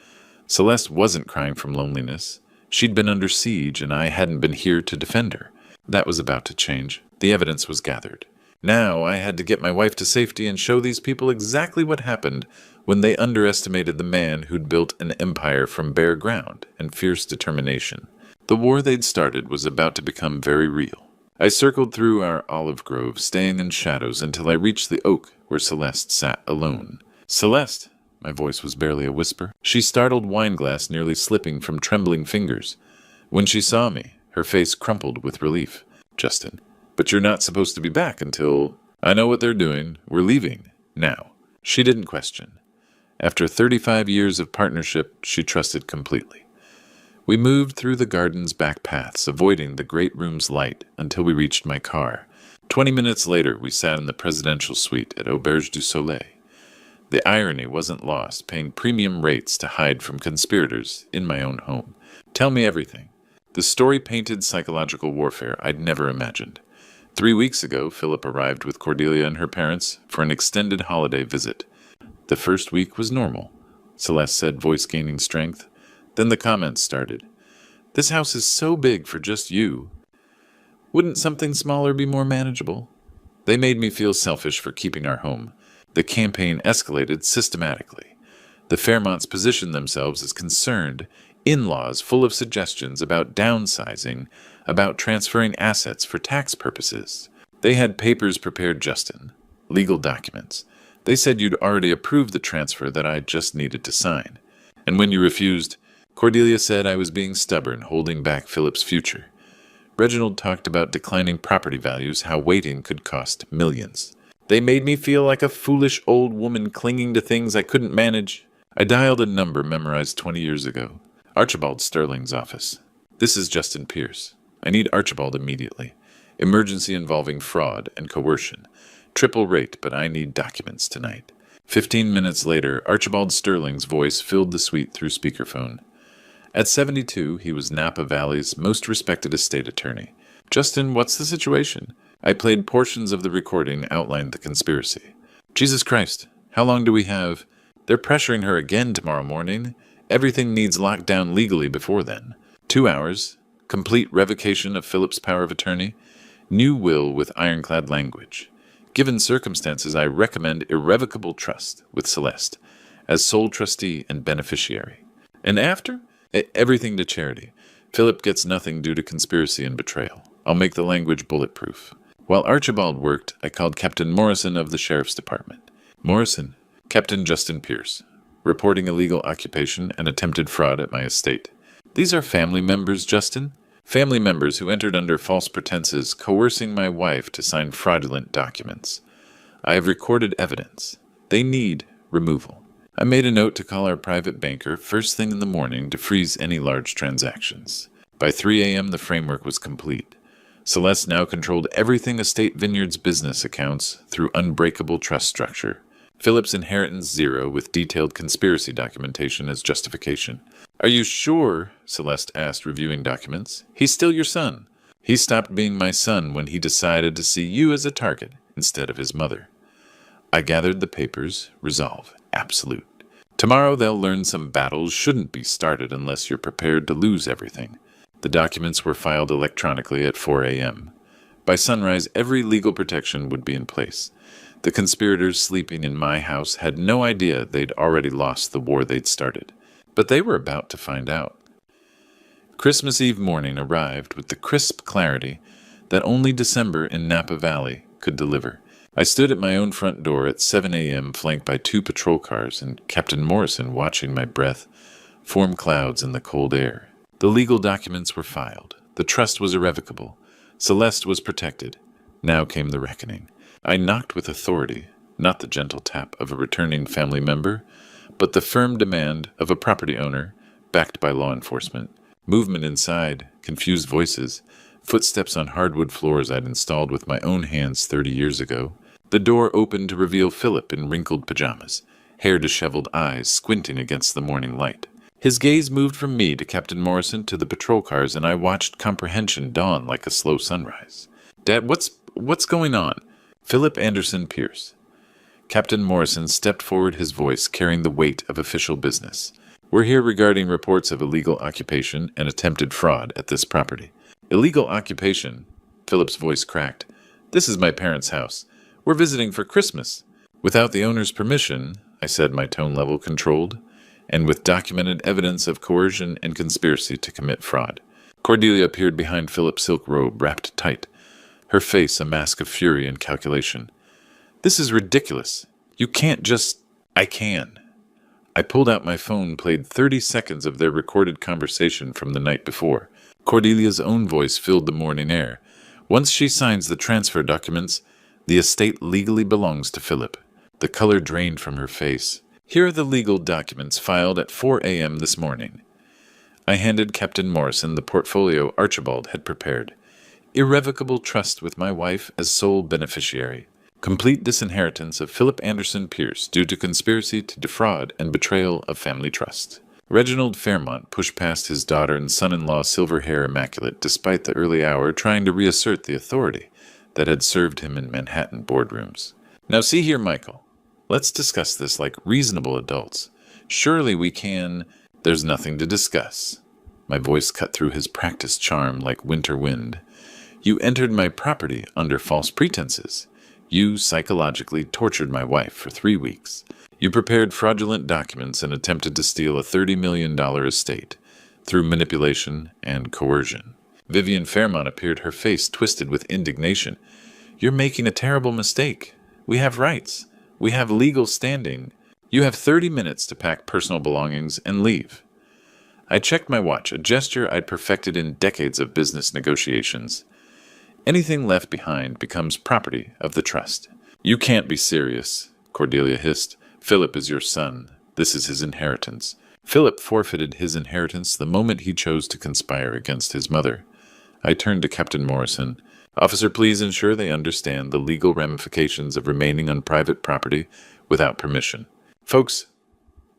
Celeste wasn't crying from loneliness. She'd been under siege, and I hadn't been here to defend her. That was about to change. The evidence was gathered. Now I had to get my wife to safety and show these people exactly what happened when they underestimated the man who'd built an empire from bare ground and fierce determination. The war they'd started was about to become very real. I circled through our olive grove, staying in shadows until I reached the oak where Celeste sat alone. Celeste! My voice was barely a whisper. She startled wineglass nearly slipping from trembling fingers. When she saw me, her face crumpled with relief. Justin, but you're not supposed to be back until... I know what they're doing. We're leaving. Now. She didn't question. After 35 years of partnership, she trusted completely. We moved through the garden's back paths, avoiding the great room's light, until we reached my car. 20 minutes later, we sat in the presidential suite at Auberge du Soleil. The irony wasn't lost, paying premium rates to hide from conspirators in my own home. Tell me everything. The story painted psychological warfare I'd never imagined. 3 weeks ago, Philip arrived with Cordelia and her parents for an extended holiday visit. The first week was normal, Celeste said, voice gaining strength. Then the comments started. This house is so big for just you. Wouldn't something smaller be more manageable? They made me feel selfish for keeping our home. The campaign escalated systematically. The Fairmonts positioned themselves as concerned in-laws full of suggestions about downsizing, about transferring assets for tax purposes. They had papers prepared, Justin. Legal documents. They said you'd already approved the transfer that I just needed to sign. And when you refused, Cordelia said I was being stubborn, holding back Philip's future. Reginald talked about declining property values, how waiting could cost millions. They made me feel like a foolish old woman clinging to things I couldn't manage. I dialed a number memorized 20 years ago. Archibald Sterling's office. This is Justin Pierce. I need Archibald immediately. Emergency involving fraud and coercion. Triple rate, but I need documents tonight. 15 minutes later, Archibald Sterling's voice filled the suite through speakerphone. At 72, he was Napa Valley's most respected estate attorney. Justin, what's the situation? I played portions of the recording, outlined the conspiracy. Jesus Christ, how long do we have? They're pressuring her again tomorrow morning. Everything needs locked down legally before then. 2 hours, complete revocation of Philip's power of attorney, new will with ironclad language. Given circumstances, I recommend irrevocable trust with Celeste as sole trustee and beneficiary. And after? Everything to charity. Philip gets nothing due to conspiracy and betrayal. I'll make the language bulletproof. While Archibald worked, I called Captain Morrison of the Sheriff's Department. Morrison, Captain Justin Pierce, reporting illegal occupation and attempted fraud at my estate. These are family members, Justin? Family members who entered under false pretenses, coercing my wife to sign fraudulent documents. I have recorded evidence. They need removal. I made a note to call our private banker first thing in the morning to freeze any large transactions. By 3 a.m. the framework was complete. Celeste now controlled everything Estate Vineyard's business accounts through unbreakable trust structure. Philip's inheritance zero with detailed conspiracy documentation as justification. Are you sure? Celeste asked, reviewing documents. He's still your son. He stopped being my son when he decided to see you as a target instead of his mother. I gathered the papers. Resolve. Absolute. Tomorrow they'll learn some battles shouldn't be started unless you're prepared to lose everything. The documents were filed electronically at 4 a.m. By sunrise, every legal protection would be in place. The conspirators sleeping in my house had no idea they'd already lost the war they'd started. But they were about to find out. Christmas Eve morning arrived with the crisp clarity that only December in Napa Valley could deliver. I stood at my own front door at 7 a.m. flanked by 2 patrol cars and Captain Morrison watching my breath form clouds in the cold air. The legal documents were filed. The trust was irrevocable. Celeste was protected. Now came the reckoning. I knocked with authority, not the gentle tap of a returning family member, but the firm demand of a property owner backed by law enforcement. Movement inside, confused voices, footsteps on hardwood floors I'd installed with my own hands 30 years ago. The door opened to reveal Philip in wrinkled pajamas, hair-disheveled eyes squinting against the morning light. His gaze moved from me to Captain Morrison to the patrol cars, and I watched comprehension dawn like a slow sunrise. Dad, what's going on? Philip Anderson Pierce. Captain Morrison stepped forward, his voice carrying the weight of official business. We're here regarding reports of illegal occupation and attempted fraud at this property. Illegal occupation? Philip's voice cracked. This is my parents' house. We're visiting for Christmas. Without the owner's permission, I said, my tone level controlled, and with documented evidence of coercion and conspiracy to commit fraud. Cordelia appeared behind Philip's silk robe, wrapped tight, her face a mask of fury and calculation. This is ridiculous. You can't just... I can. I pulled out my phone, played 30 seconds of their recorded conversation from the night before. Cordelia's own voice filled the morning air. Once she signs the transfer documents, the estate legally belongs to Philip. The color drained from her face. Here are the legal documents filed at 4 a.m. this morning. I handed Captain Morrison the portfolio Archibald had prepared. Irrevocable trust with my wife as sole beneficiary. Complete disinheritance of Philip Anderson Pierce due to conspiracy to defraud and betrayal of family trust. Reginald Fairmont pushed past his daughter and son-in-law silver hair immaculate despite the early hour, trying to reassert the authority that had served him in Manhattan boardrooms. Now see here, Michael. Let's discuss this like reasonable adults. Surely we can... There's nothing to discuss. My voice cut through his practiced charm like winter wind. You entered my property under false pretenses. You psychologically tortured my wife for 3 weeks. You prepared fraudulent documents and attempted to steal a $30 million estate through manipulation and coercion. Vivian Fairmont appeared, her face twisted with indignation. You're making a terrible mistake. We have rights. We have legal standing. You have 30 minutes to pack personal belongings and leave. I checked my watch, a gesture I'd perfected in decades of business negotiations. Anything left behind becomes property of the trust. You can't be serious, Cordelia hissed. Philip is your son. This is his inheritance. Philip forfeited his inheritance the moment he chose to conspire against his mother. I turned to Captain Morrison. Officer, please ensure they understand the legal ramifications of remaining on private property without permission. Folks,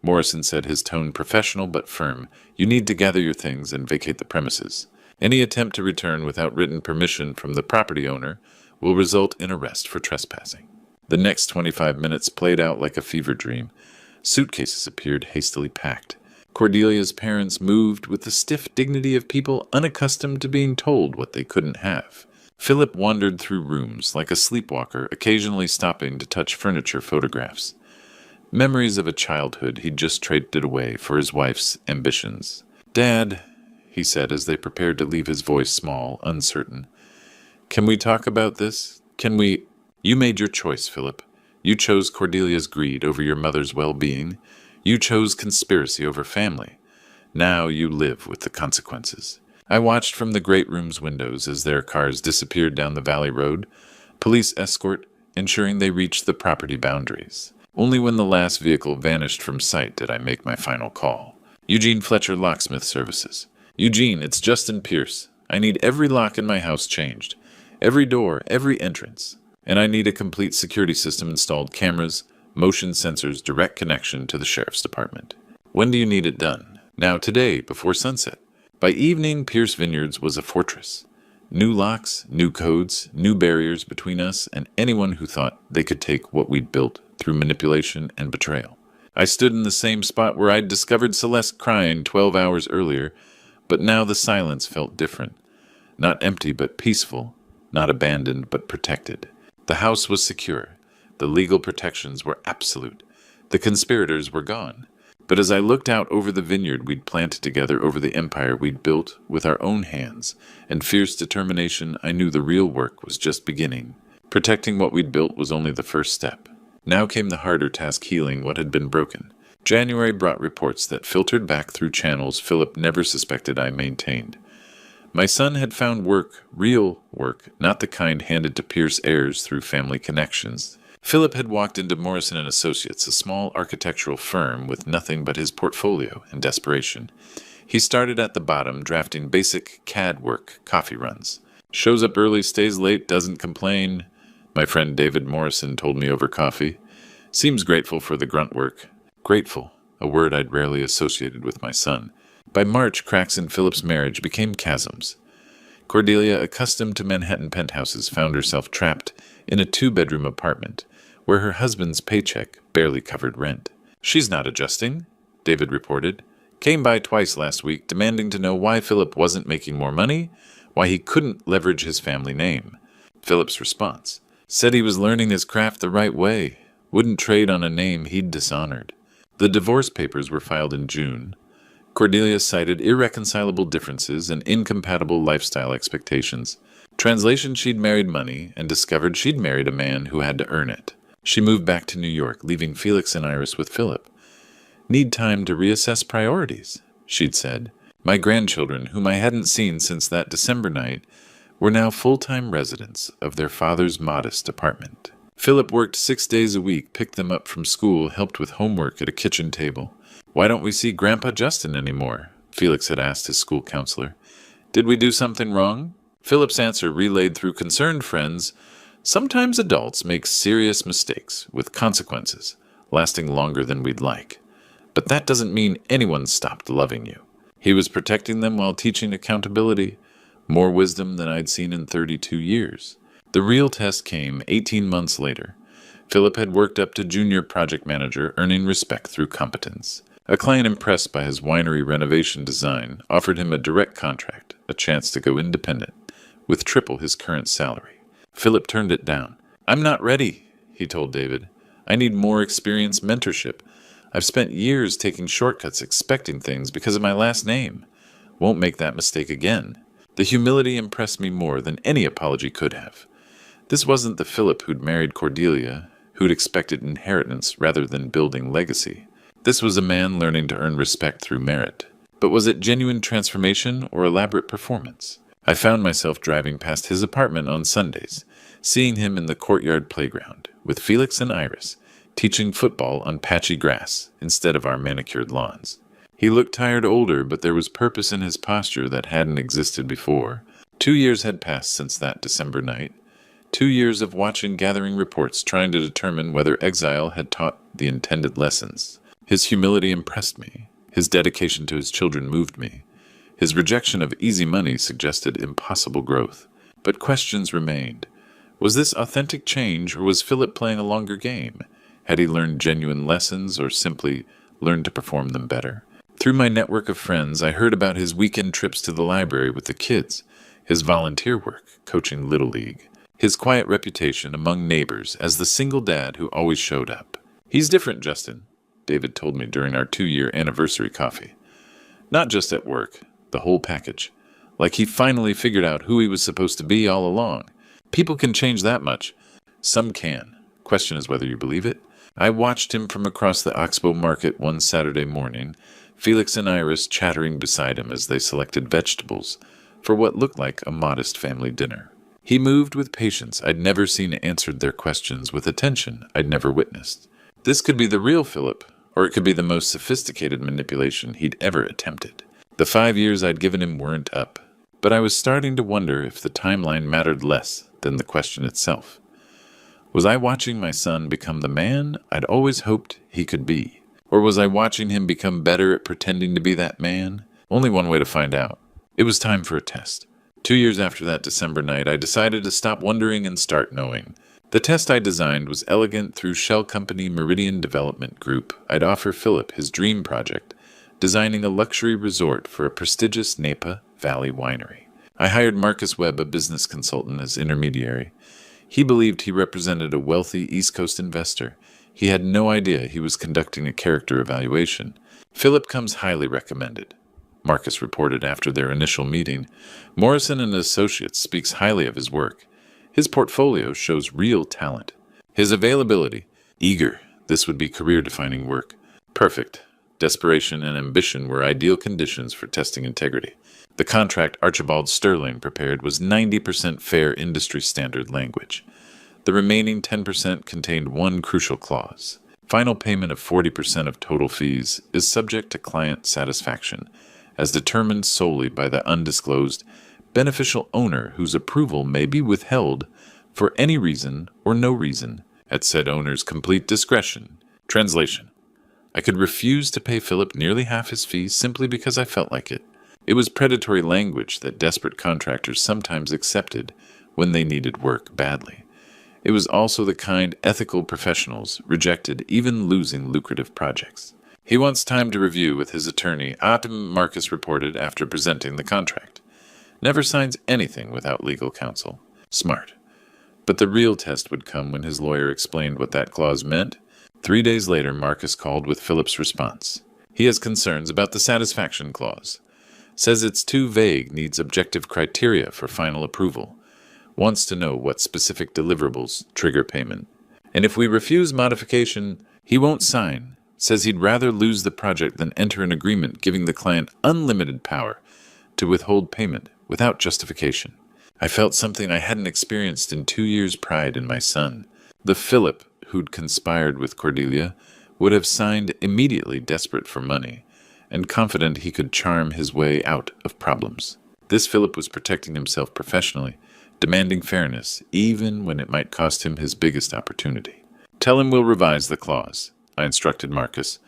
Morrison said, his tone professional but firm, you need to gather your things and vacate the premises. Any attempt to return without written permission from the property owner will result in arrest for trespassing. The next 25 minutes played out like a fever dream. Suitcases appeared hastily packed. Cordelia's parents moved with the stiff dignity of people unaccustomed to being told what they couldn't have. Philip wandered through rooms like a sleepwalker, occasionally stopping to touch furniture photographs. Memories of a childhood he'd just traded away for his wife's ambitions. "Dad," he said as they prepared to leave, his voice small, uncertain. "Can we talk about this? Can we—" "You made your choice, Philip. You chose Cordelia's greed over your mother's well-being. You chose conspiracy over family. Now you live with the consequences." I watched from the great room's windows as their cars disappeared down the valley road, police escort ensuring they reached the property boundaries. Only when the last vehicle vanished from sight did I make my final call. "Eugene Fletcher Locksmith Services. Eugene, it's Justin Pierce. I need every lock in my house changed. Every door, every entrance. And I need a complete security system installed, cameras, motion sensors, direct connection to the sheriff's department. When do you need it done?" "Now, today, before sunset." By evening, Pierce Vineyards was a fortress. New locks, new codes, new barriers between us and anyone who thought they could take what we'd built through manipulation and betrayal. I stood in the same spot where I'd discovered Celeste crying 12 hours earlier, but now the silence felt different. Not empty, but peaceful. Not abandoned, but protected. The house was secure. The legal protections were absolute. The conspirators were gone. But as I looked out over the vineyard we'd planted together, over the empire we'd built with our own hands and fierce determination, I knew the real work was just beginning. Protecting what we'd built was only the first step. Now came the harder task, healing what had been broken. January brought reports that filtered back through channels Philip never suspected I maintained. My son had found work, real work, not the kind handed to Pierce heirs through family connections. Philip had walked into Morrison & Associates, a small architectural firm with nothing but his portfolio in desperation. He started at the bottom, drafting basic CAD work, coffee runs. "Shows up early, stays late, doesn't complain," my friend David Morrison told me over coffee. "Seems grateful for the grunt work." Grateful, a word I'd rarely associated with my son. By March, cracks in Philip's marriage became chasms. Cordelia, accustomed to Manhattan penthouses, found herself trapped in a 2-bedroom apartment where her husband's paycheck barely covered rent. "She's not adjusting," David reported. "Came by twice last week, demanding to know why Philip wasn't making more money, why he couldn't leverage his family name." Philip's response: "Said he was learning his craft the right way, wouldn't trade on a name he'd dishonored." The divorce papers were filed in June. Cordelia cited irreconcilable differences and incompatible lifestyle expectations. Translation: she'd married money and discovered she'd married a man who had to earn it. She moved back to New York, leaving Felix and Iris with Philip. "Need time to reassess priorities," she'd said. My grandchildren, whom I hadn't seen since that December night, were now full-time residents of their father's modest apartment. Philip worked 6 days a week, picked them up from school, helped with homework at a kitchen table. "Why don't we see Grandpa Justin anymore?" Felix had asked his school counselor. "Did we do something wrong?" Philip's answer, relayed through concerned friends: "Sometimes adults make serious mistakes with consequences lasting longer than we'd like. But that doesn't mean anyone stopped loving you." He was protecting them while teaching accountability, more wisdom than I'd seen in 32 years. The real test came 18 months later. Philip had worked up to junior project manager, earning respect through competence. A client impressed by his winery renovation design offered him a direct contract, a chance to go independent, with triple his current salary. Philip turned it down. "I'm not ready," he told David. "I need more experience, mentorship. I've spent years taking shortcuts, expecting things because of my last name. Won't make that mistake again." The humility impressed me more than any apology could have. This wasn't the Philip who'd married Cordelia, who'd expected inheritance rather than building legacy. This was a man learning to earn respect through merit. But was it genuine transformation or elaborate performance? I found myself driving past his apartment on Sundays, seeing him in the courtyard playground, with Felix and Iris, teaching football on patchy grass instead of our manicured lawns. He looked tired, older, but there was purpose in his posture that hadn't existed before. 2 years had passed since that December night. 2 years of watching, gathering reports, trying to determine whether exile had taught the intended lessons. His humility impressed me. His dedication to his children moved me. His rejection of easy money suggested impossible growth. But questions remained. Was this authentic change, or was Philip playing a longer game? Had he learned genuine lessons or simply learned to perform them better? Through my network of friends, I heard about his weekend trips to the library with the kids, his volunteer work, coaching Little League, his quiet reputation among neighbors as the single dad who always showed up. "He's different, Justin," David told me during our 2-year anniversary coffee. "Not just at work, the whole package. Like he finally figured out who he was supposed to be all along. People can change that much. Some can. Question is whether you believe it." I watched him from across the Oxbow Market one Saturday morning, Felix and Iris chattering beside him as they selected vegetables for what looked like a modest family dinner. He moved with patience I'd never seen, answered their questions with attention I'd never witnessed. This could be the real Philip, or it could be the most sophisticated manipulation he'd ever attempted. The 5 years I'd given him weren't up, but I was starting to wonder if the timeline mattered less than the question itself. Was I watching my son become the man I'd always hoped he could be? Or was I watching him become better at pretending to be that man? Only one way to find out. It was time for a test. 2 years after that December night, I decided to stop wondering and start knowing. The test I designed was elegant. Through shell company Meridian Development Group, I'd offer Philip his dream project, designing a luxury resort for a prestigious Napa Valley winery. I hired Marcus Webb, a business consultant, as intermediary. He believed he represented a wealthy East Coast investor. He had no idea he was conducting a character evaluation. "Philip comes highly recommended," Marcus reported after their initial meeting. "Morrison and Associates speaks highly of his work. His portfolio shows real talent. His availability, eager. This would be career-defining work. Perfect. Desperation and ambition were ideal conditions for testing integrity." The contract Archibald Sterling prepared was 90% fair industry standard language. The remaining 10% contained one crucial clause. Final payment of 40% of total fees is subject to client satisfaction, as determined solely by the undisclosed beneficial owner, whose approval may be withheld for any reason or no reason, at said owner's complete discretion. Translation: I could refuse to pay Philip nearly half his fees simply because I felt like it. It was predatory language that desperate contractors sometimes accepted when they needed work badly. It was also the kind ethical professionals rejected, even losing lucrative projects. "He wants time to review with his attorney," Marcus reported after presenting the contract. "Never signs anything without legal counsel. Smart." But the real test would come when his lawyer explained what that clause meant. 3 days later, Marcus called with Philip's response. He has concerns about the satisfaction clause. Says it's too vague, needs objective criteria for final approval. Wants to know what specific deliverables trigger payment. And if we refuse modification, he won't sign. Says he'd rather lose the project than enter an agreement giving the client unlimited power to withhold payment without justification. I felt something I hadn't experienced in 2 years' pride in my son. The Philip who'd conspired with Cordelia would have signed immediately, desperate for money, and confident he could charm his way out of problems. This Philip was protecting himself professionally, demanding fairness, even when it might cost him his biggest opportunity. "Tell him we'll revise the clause," I instructed Marcus.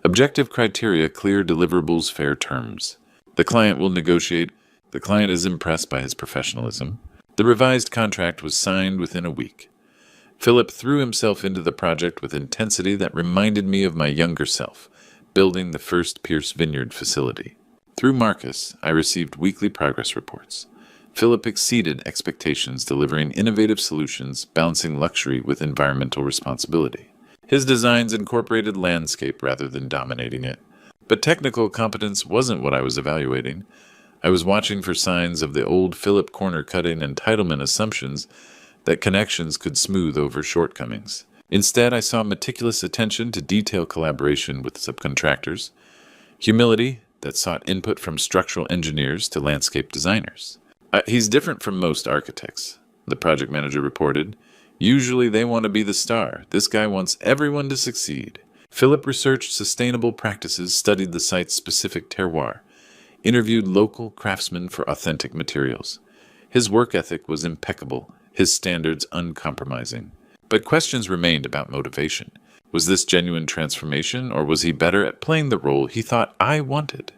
"Objective criteria, clear deliverables, fair terms. The client will negotiate. The client is impressed by his professionalism." The revised contract was signed within a week. Philip threw himself into the project with intensity that reminded me of my younger self, building the first Pierce Vineyard facility. Through Marcus, I received weekly progress reports. Philip exceeded expectations, delivering innovative solutions, balancing luxury with environmental responsibility. His designs incorporated landscape rather than dominating it. But technical competence wasn't what I was evaluating. I was watching for signs of the old Philip corner-cutting entitlement assumptions that connections could smooth over shortcomings. Instead, I saw meticulous attention to detail, collaboration with subcontractors, humility that sought input from structural engineers to landscape designers. "He's different from most architects," the project manager reported. "Usually they want to be the star. This guy wants everyone to succeed." Philip researched sustainable practices, studied the site's specific terroir, interviewed local craftsmen for authentic materials. His work ethic was impeccable, his standards uncompromising. But questions remained about motivation. Was this genuine transformation, or was he better at playing the role he thought I wanted?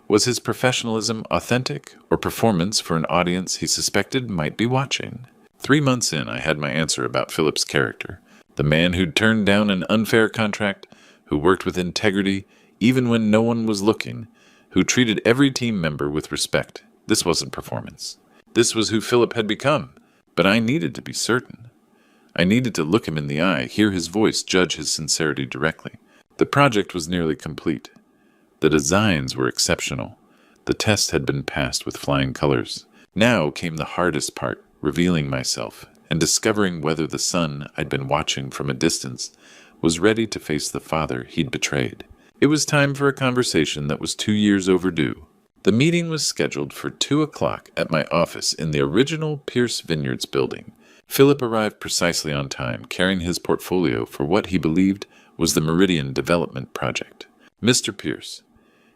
Was his professionalism authentic, or performance for an audience he suspected might be watching? 3 months in, I had my answer about Philip's character. The man who'd turned down an unfair contract, who worked with integrity even when no one was looking, who treated every team member with respect. This wasn't performance. This was who Philip had become. But I needed to be certain. I needed to look him in the eye, hear his voice, judge his sincerity directly. The project was nearly complete. The designs were exceptional. The test had been passed with flying colors. Now came the hardest part, revealing myself and discovering whether the son I'd been watching from a distance was ready to face the father he'd betrayed. It was time for a conversation that was 2 years overdue. The meeting was scheduled for 2 o'clock at my office in the original Pierce Vineyards building. Philip arrived precisely on time, carrying his portfolio for what he believed was the Meridian Development Project. Mr. Pierce.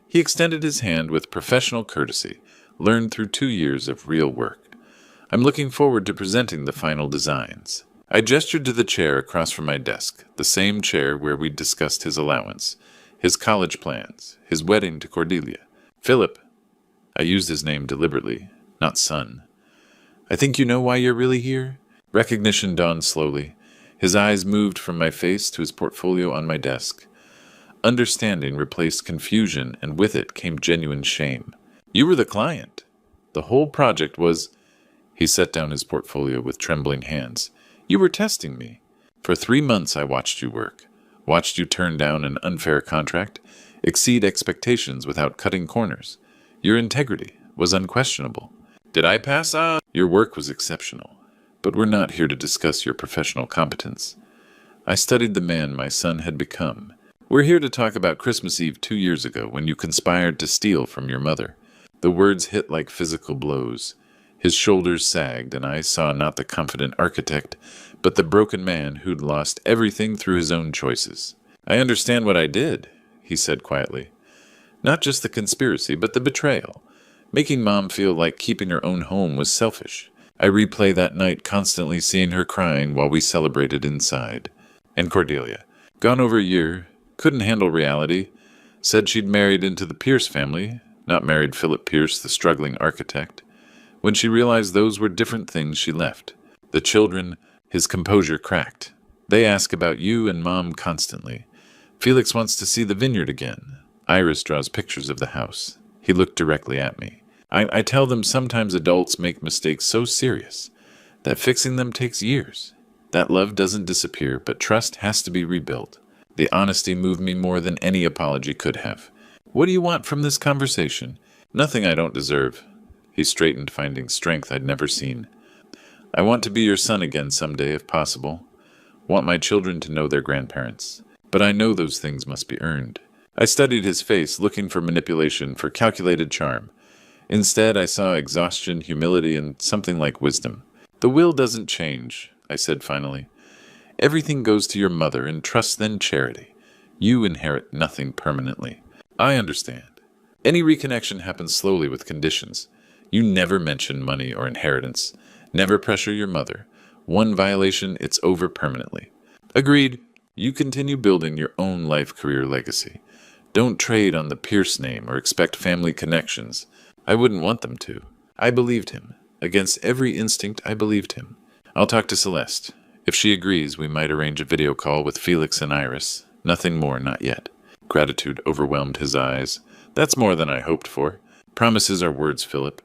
He extended his hand with professional courtesy, learned through 2 years of real work. I'm looking forward to presenting the final designs. I gestured to the chair across from my desk, the same chair where we'd discussed his allowance, his college plans, his wedding to Cordelia. Philip. I used his name deliberately, not son. I think you know why you're really here? Recognition dawned slowly. His eyes moved from my face to his portfolio on my desk. Understanding replaced confusion, and with it came genuine shame. You were the client. The whole project was... He set down his portfolio with trembling hands. You were testing me. For 3 months I watched you work. Watched you turn down an unfair contract, exceed expectations without cutting corners. Your integrity was unquestionable. Did I pass on? Your work was exceptional, but we're not here to discuss your professional competence. I studied the man my son had become. We're here to talk about Christmas Eve 2 years ago when you conspired to steal from your mother. The words hit like physical blows. His shoulders sagged, and I saw not the confident architect, but the broken man who'd lost everything through his own choices. I understand what I did, he said quietly. Not just the conspiracy, but the betrayal. Making Mom feel like keeping her own home was selfish. I replay that night, constantly seeing her crying while we celebrated inside. And Cordelia, gone over a year, couldn't handle reality, said she'd married into the Pierce family, not married Philip Pierce, the struggling architect. When she realized those were different things, she left. The children, his composure cracked. They ask about you and Mom constantly. Felix wants to see the vineyard again. Iris draws pictures of the house. He looked directly at me. I tell them sometimes adults make mistakes so serious that fixing them takes years. That love doesn't disappear, but trust has to be rebuilt. The honesty moved me more than any apology could have. What do you want from this conversation? Nothing I don't deserve. He straightened, finding strength I'd never seen. I want to be your son again someday, if possible. Want my children to know their grandparents. But I know those things must be earned. I studied his face, looking for manipulation, for calculated charm. Instead, I saw exhaustion, humility, and something like wisdom. The will doesn't change, I said finally. Everything goes to your mother, and trust then charity. You inherit nothing permanently. I understand. Any reconnection happens slowly with conditions. You never mention money or inheritance. Never pressure your mother. One violation, it's over permanently. Agreed. You continue building your own life-career legacy. Don't trade on the Pierce name or expect family connections. I wouldn't want them to. I believed him. Against every instinct, I believed him. I'll talk to Celeste. If she agrees, we might arrange a video call with Felix and Iris. Nothing more, not yet. Gratitude overwhelmed his eyes. That's more than I hoped for. Promises are words, Philip.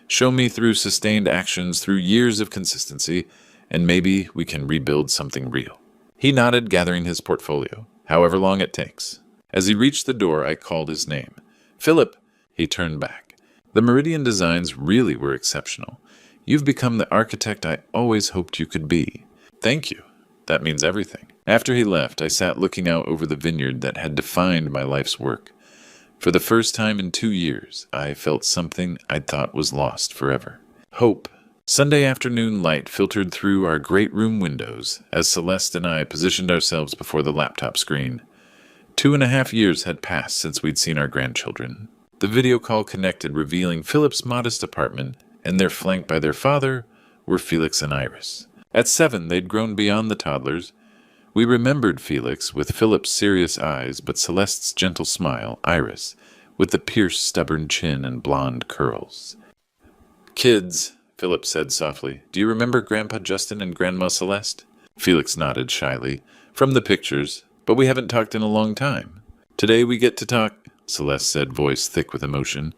Show me through sustained actions, through years of consistency, and maybe we can rebuild something real. He nodded, gathering his portfolio, however long it takes. As he reached the door, I called his name. Philip! He turned back. The Meridian designs really were exceptional. You've become the architect I always hoped you could be. Thank you. That means everything. After he left, I sat looking out over the vineyard that had defined my life's work. For the first time in 2 years, I felt something I'd thought was lost forever. Hope. Sunday afternoon light filtered through our great room windows as Celeste and I positioned ourselves before the laptop screen. 2.5 years had passed since we'd seen our grandchildren. The video call connected, revealing Philip's modest apartment, and there, flanked by their father, were Felix and Iris. At 7, they'd grown beyond the toddlers. We remembered Felix with Philip's serious eyes, but Celeste's gentle smile, Iris, with the pierced, stubborn chin and blonde curls. Kids, Philip said softly, do you remember Grandpa Justin and Grandma Celeste? Felix nodded shyly. From the pictures, but we haven't talked in a long time. Today we get to talk, Celeste said, voice thick with emotion.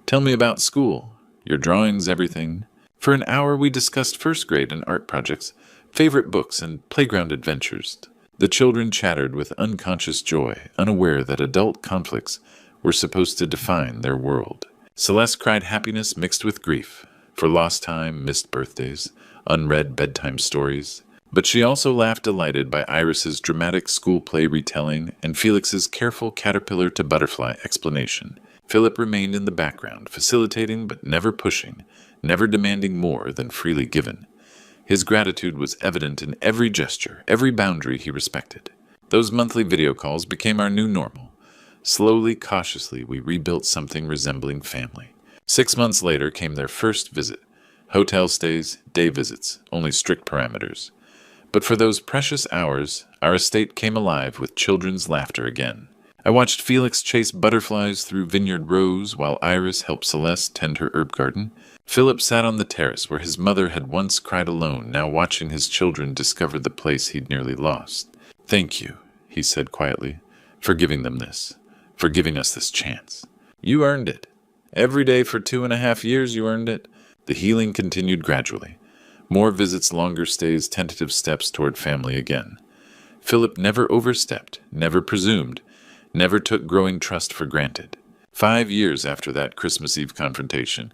Tell me about school, your drawings, everything. For an hour we discussed first grade and art projects, favorite books, and playground adventures. The children chattered with unconscious joy, unaware that adult conflicts were supposed to define their world. Celeste cried happiness mixed with grief, for lost time, missed birthdays, unread bedtime stories. But she also laughed delighted by Iris's dramatic school play retelling and Felix's careful caterpillar to butterfly explanation. Philip remained in the background, facilitating but never pushing, never demanding more than freely given. His gratitude was evident in every gesture, every boundary he respected. Those monthly video calls became our new normal. Slowly, cautiously, we rebuilt something resembling family. 6 months later came their first visit. Hotel stays, day visits, only strict parameters. But for those precious hours, our estate came alive with children's laughter again. I watched Felix chase butterflies through vineyard rows while Iris helped Celeste tend her herb garden. Philip sat on the terrace where his mother had once cried alone, now watching his children discover the place he'd nearly lost. Thank you, he said quietly, for giving them this, for giving us this chance. You earned it. Every day for 2.5 years you earned it. The healing continued gradually. More visits, longer stays, tentative steps toward family again. Philip never overstepped, never presumed, never took growing trust for granted. 5 years after that Christmas Eve confrontation,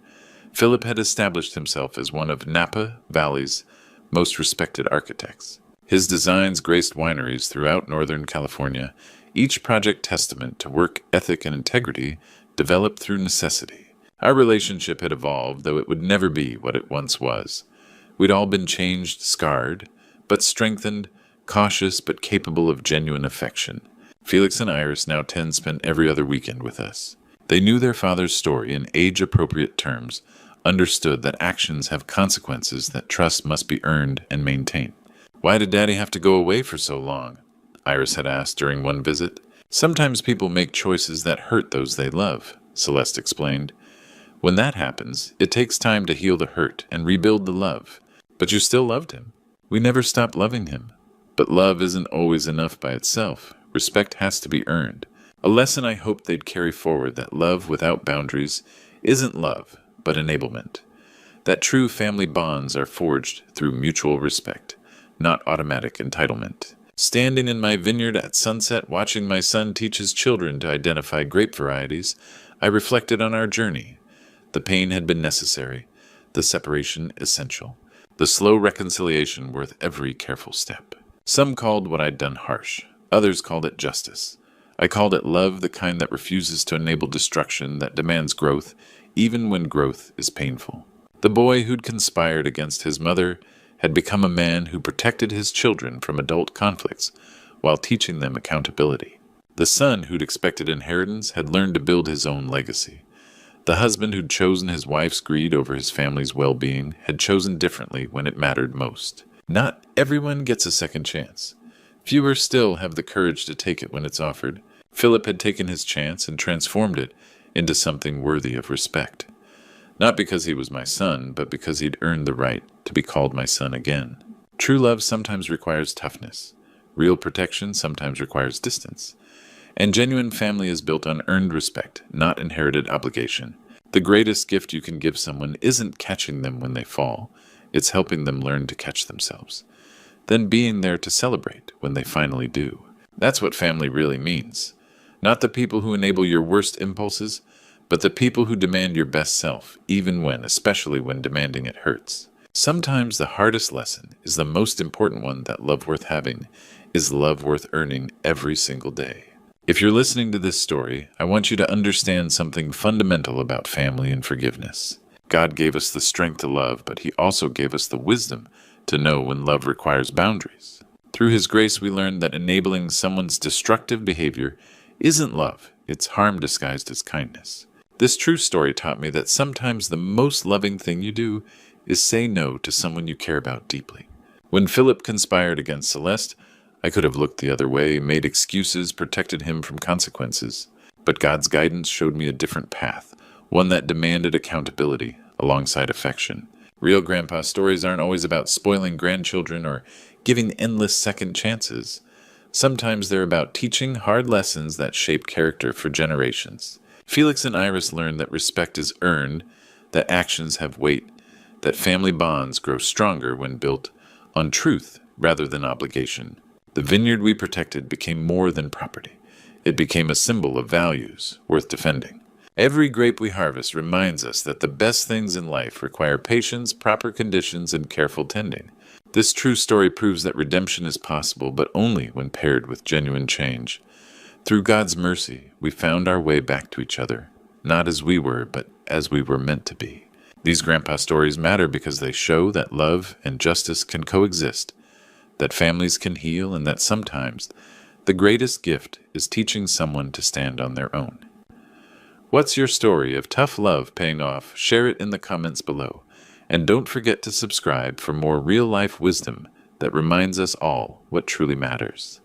Philip had established himself as one of Napa Valley's most respected architects. His designs graced wineries throughout Northern California, each project testament to work ethic and integrity developed through necessity. Our relationship had evolved, though it would never be what it once was. We'd all been changed, scarred, but strengthened, cautious but capable of genuine affection. Felix and Iris now spend every other weekend with us. They knew their father's story in age-appropriate terms, understood that actions have consequences, that trust must be earned and maintained. Why did Daddy have to go away for so long? Iris had asked during one visit. Sometimes people make choices that hurt those they love, Celeste explained. When that happens, it takes time to heal the hurt and rebuild the love. But you still loved him. We never stopped loving him. But love isn't always enough by itself. Respect has to be earned. A lesson I hoped they'd carry forward, that love without boundaries isn't love, but enablement. That true family bonds are forged through mutual respect, not automatic entitlement. Standing in my vineyard at sunset, watching my son teach his children to identify grape varieties, I reflected on our journey. The pain had been necessary, the separation essential, the slow reconciliation worth every careful step. Some called what I'd done harsh, others called it justice. I called it love, the kind that refuses to enable destruction, that demands growth, even when growth is painful. The boy who'd conspired against his mother had become a man who protected his children from adult conflicts while teaching them accountability. The son who'd expected inheritance had learned to build his own legacy. The husband who'd chosen his wife's greed over his family's well-being had chosen differently when it mattered most. Not everyone gets a second chance. Fewer still have the courage to take it when it's offered. Philip had taken his chance and transformed it into something worthy of respect. Not because he was my son, but because he'd earned the right to be called my son again. True love sometimes requires toughness. Real protection sometimes requires distance. And genuine family is built on earned respect, not inherited obligation. The greatest gift you can give someone isn't catching them when they fall. It's helping them learn to catch themselves. Then being there to celebrate when they finally do. That's what family really means. Not the people who enable your worst impulses, but the people who demand your best self, even when, especially when demanding it hurts. Sometimes the hardest lesson is the most important one, that love worth having is love worth earning every single day. If you're listening to this story, I want you to understand something fundamental about family and forgiveness. God gave us the strength to love, but He also gave us the wisdom to know when love requires boundaries. Through His grace, we learned that enabling someone's destructive behavior isn't love, it's harm disguised as kindness. This true story taught me that sometimes the most loving thing you do is say no to someone you care about deeply. When Philip conspired against Celeste, I could have looked the other way, made excuses, protected him from consequences. But God's guidance showed me a different path, one that demanded accountability alongside affection. Real grandpa stories aren't always about spoiling grandchildren or giving endless second chances. Sometimes they're about teaching hard lessons that shape character for generations. Felix and Iris learned that respect is earned, that actions have weight, that family bonds grow stronger when built on truth rather than obligation. The vineyard we protected became more than property. It became a symbol of values worth defending. Every grape we harvest reminds us that the best things in life require patience, proper conditions, and careful tending. This true story proves that redemption is possible, but only when paired with genuine change. Through God's mercy, we found our way back to each other, not as we were, but as we were meant to be. These grandpa stories matter because they show that love and justice can coexist, that families can heal, and that sometimes the greatest gift is teaching someone to stand on their own. What's your story of tough love paying off? Share it in the comments below. And don't forget to subscribe for more real-life wisdom that reminds us all what truly matters.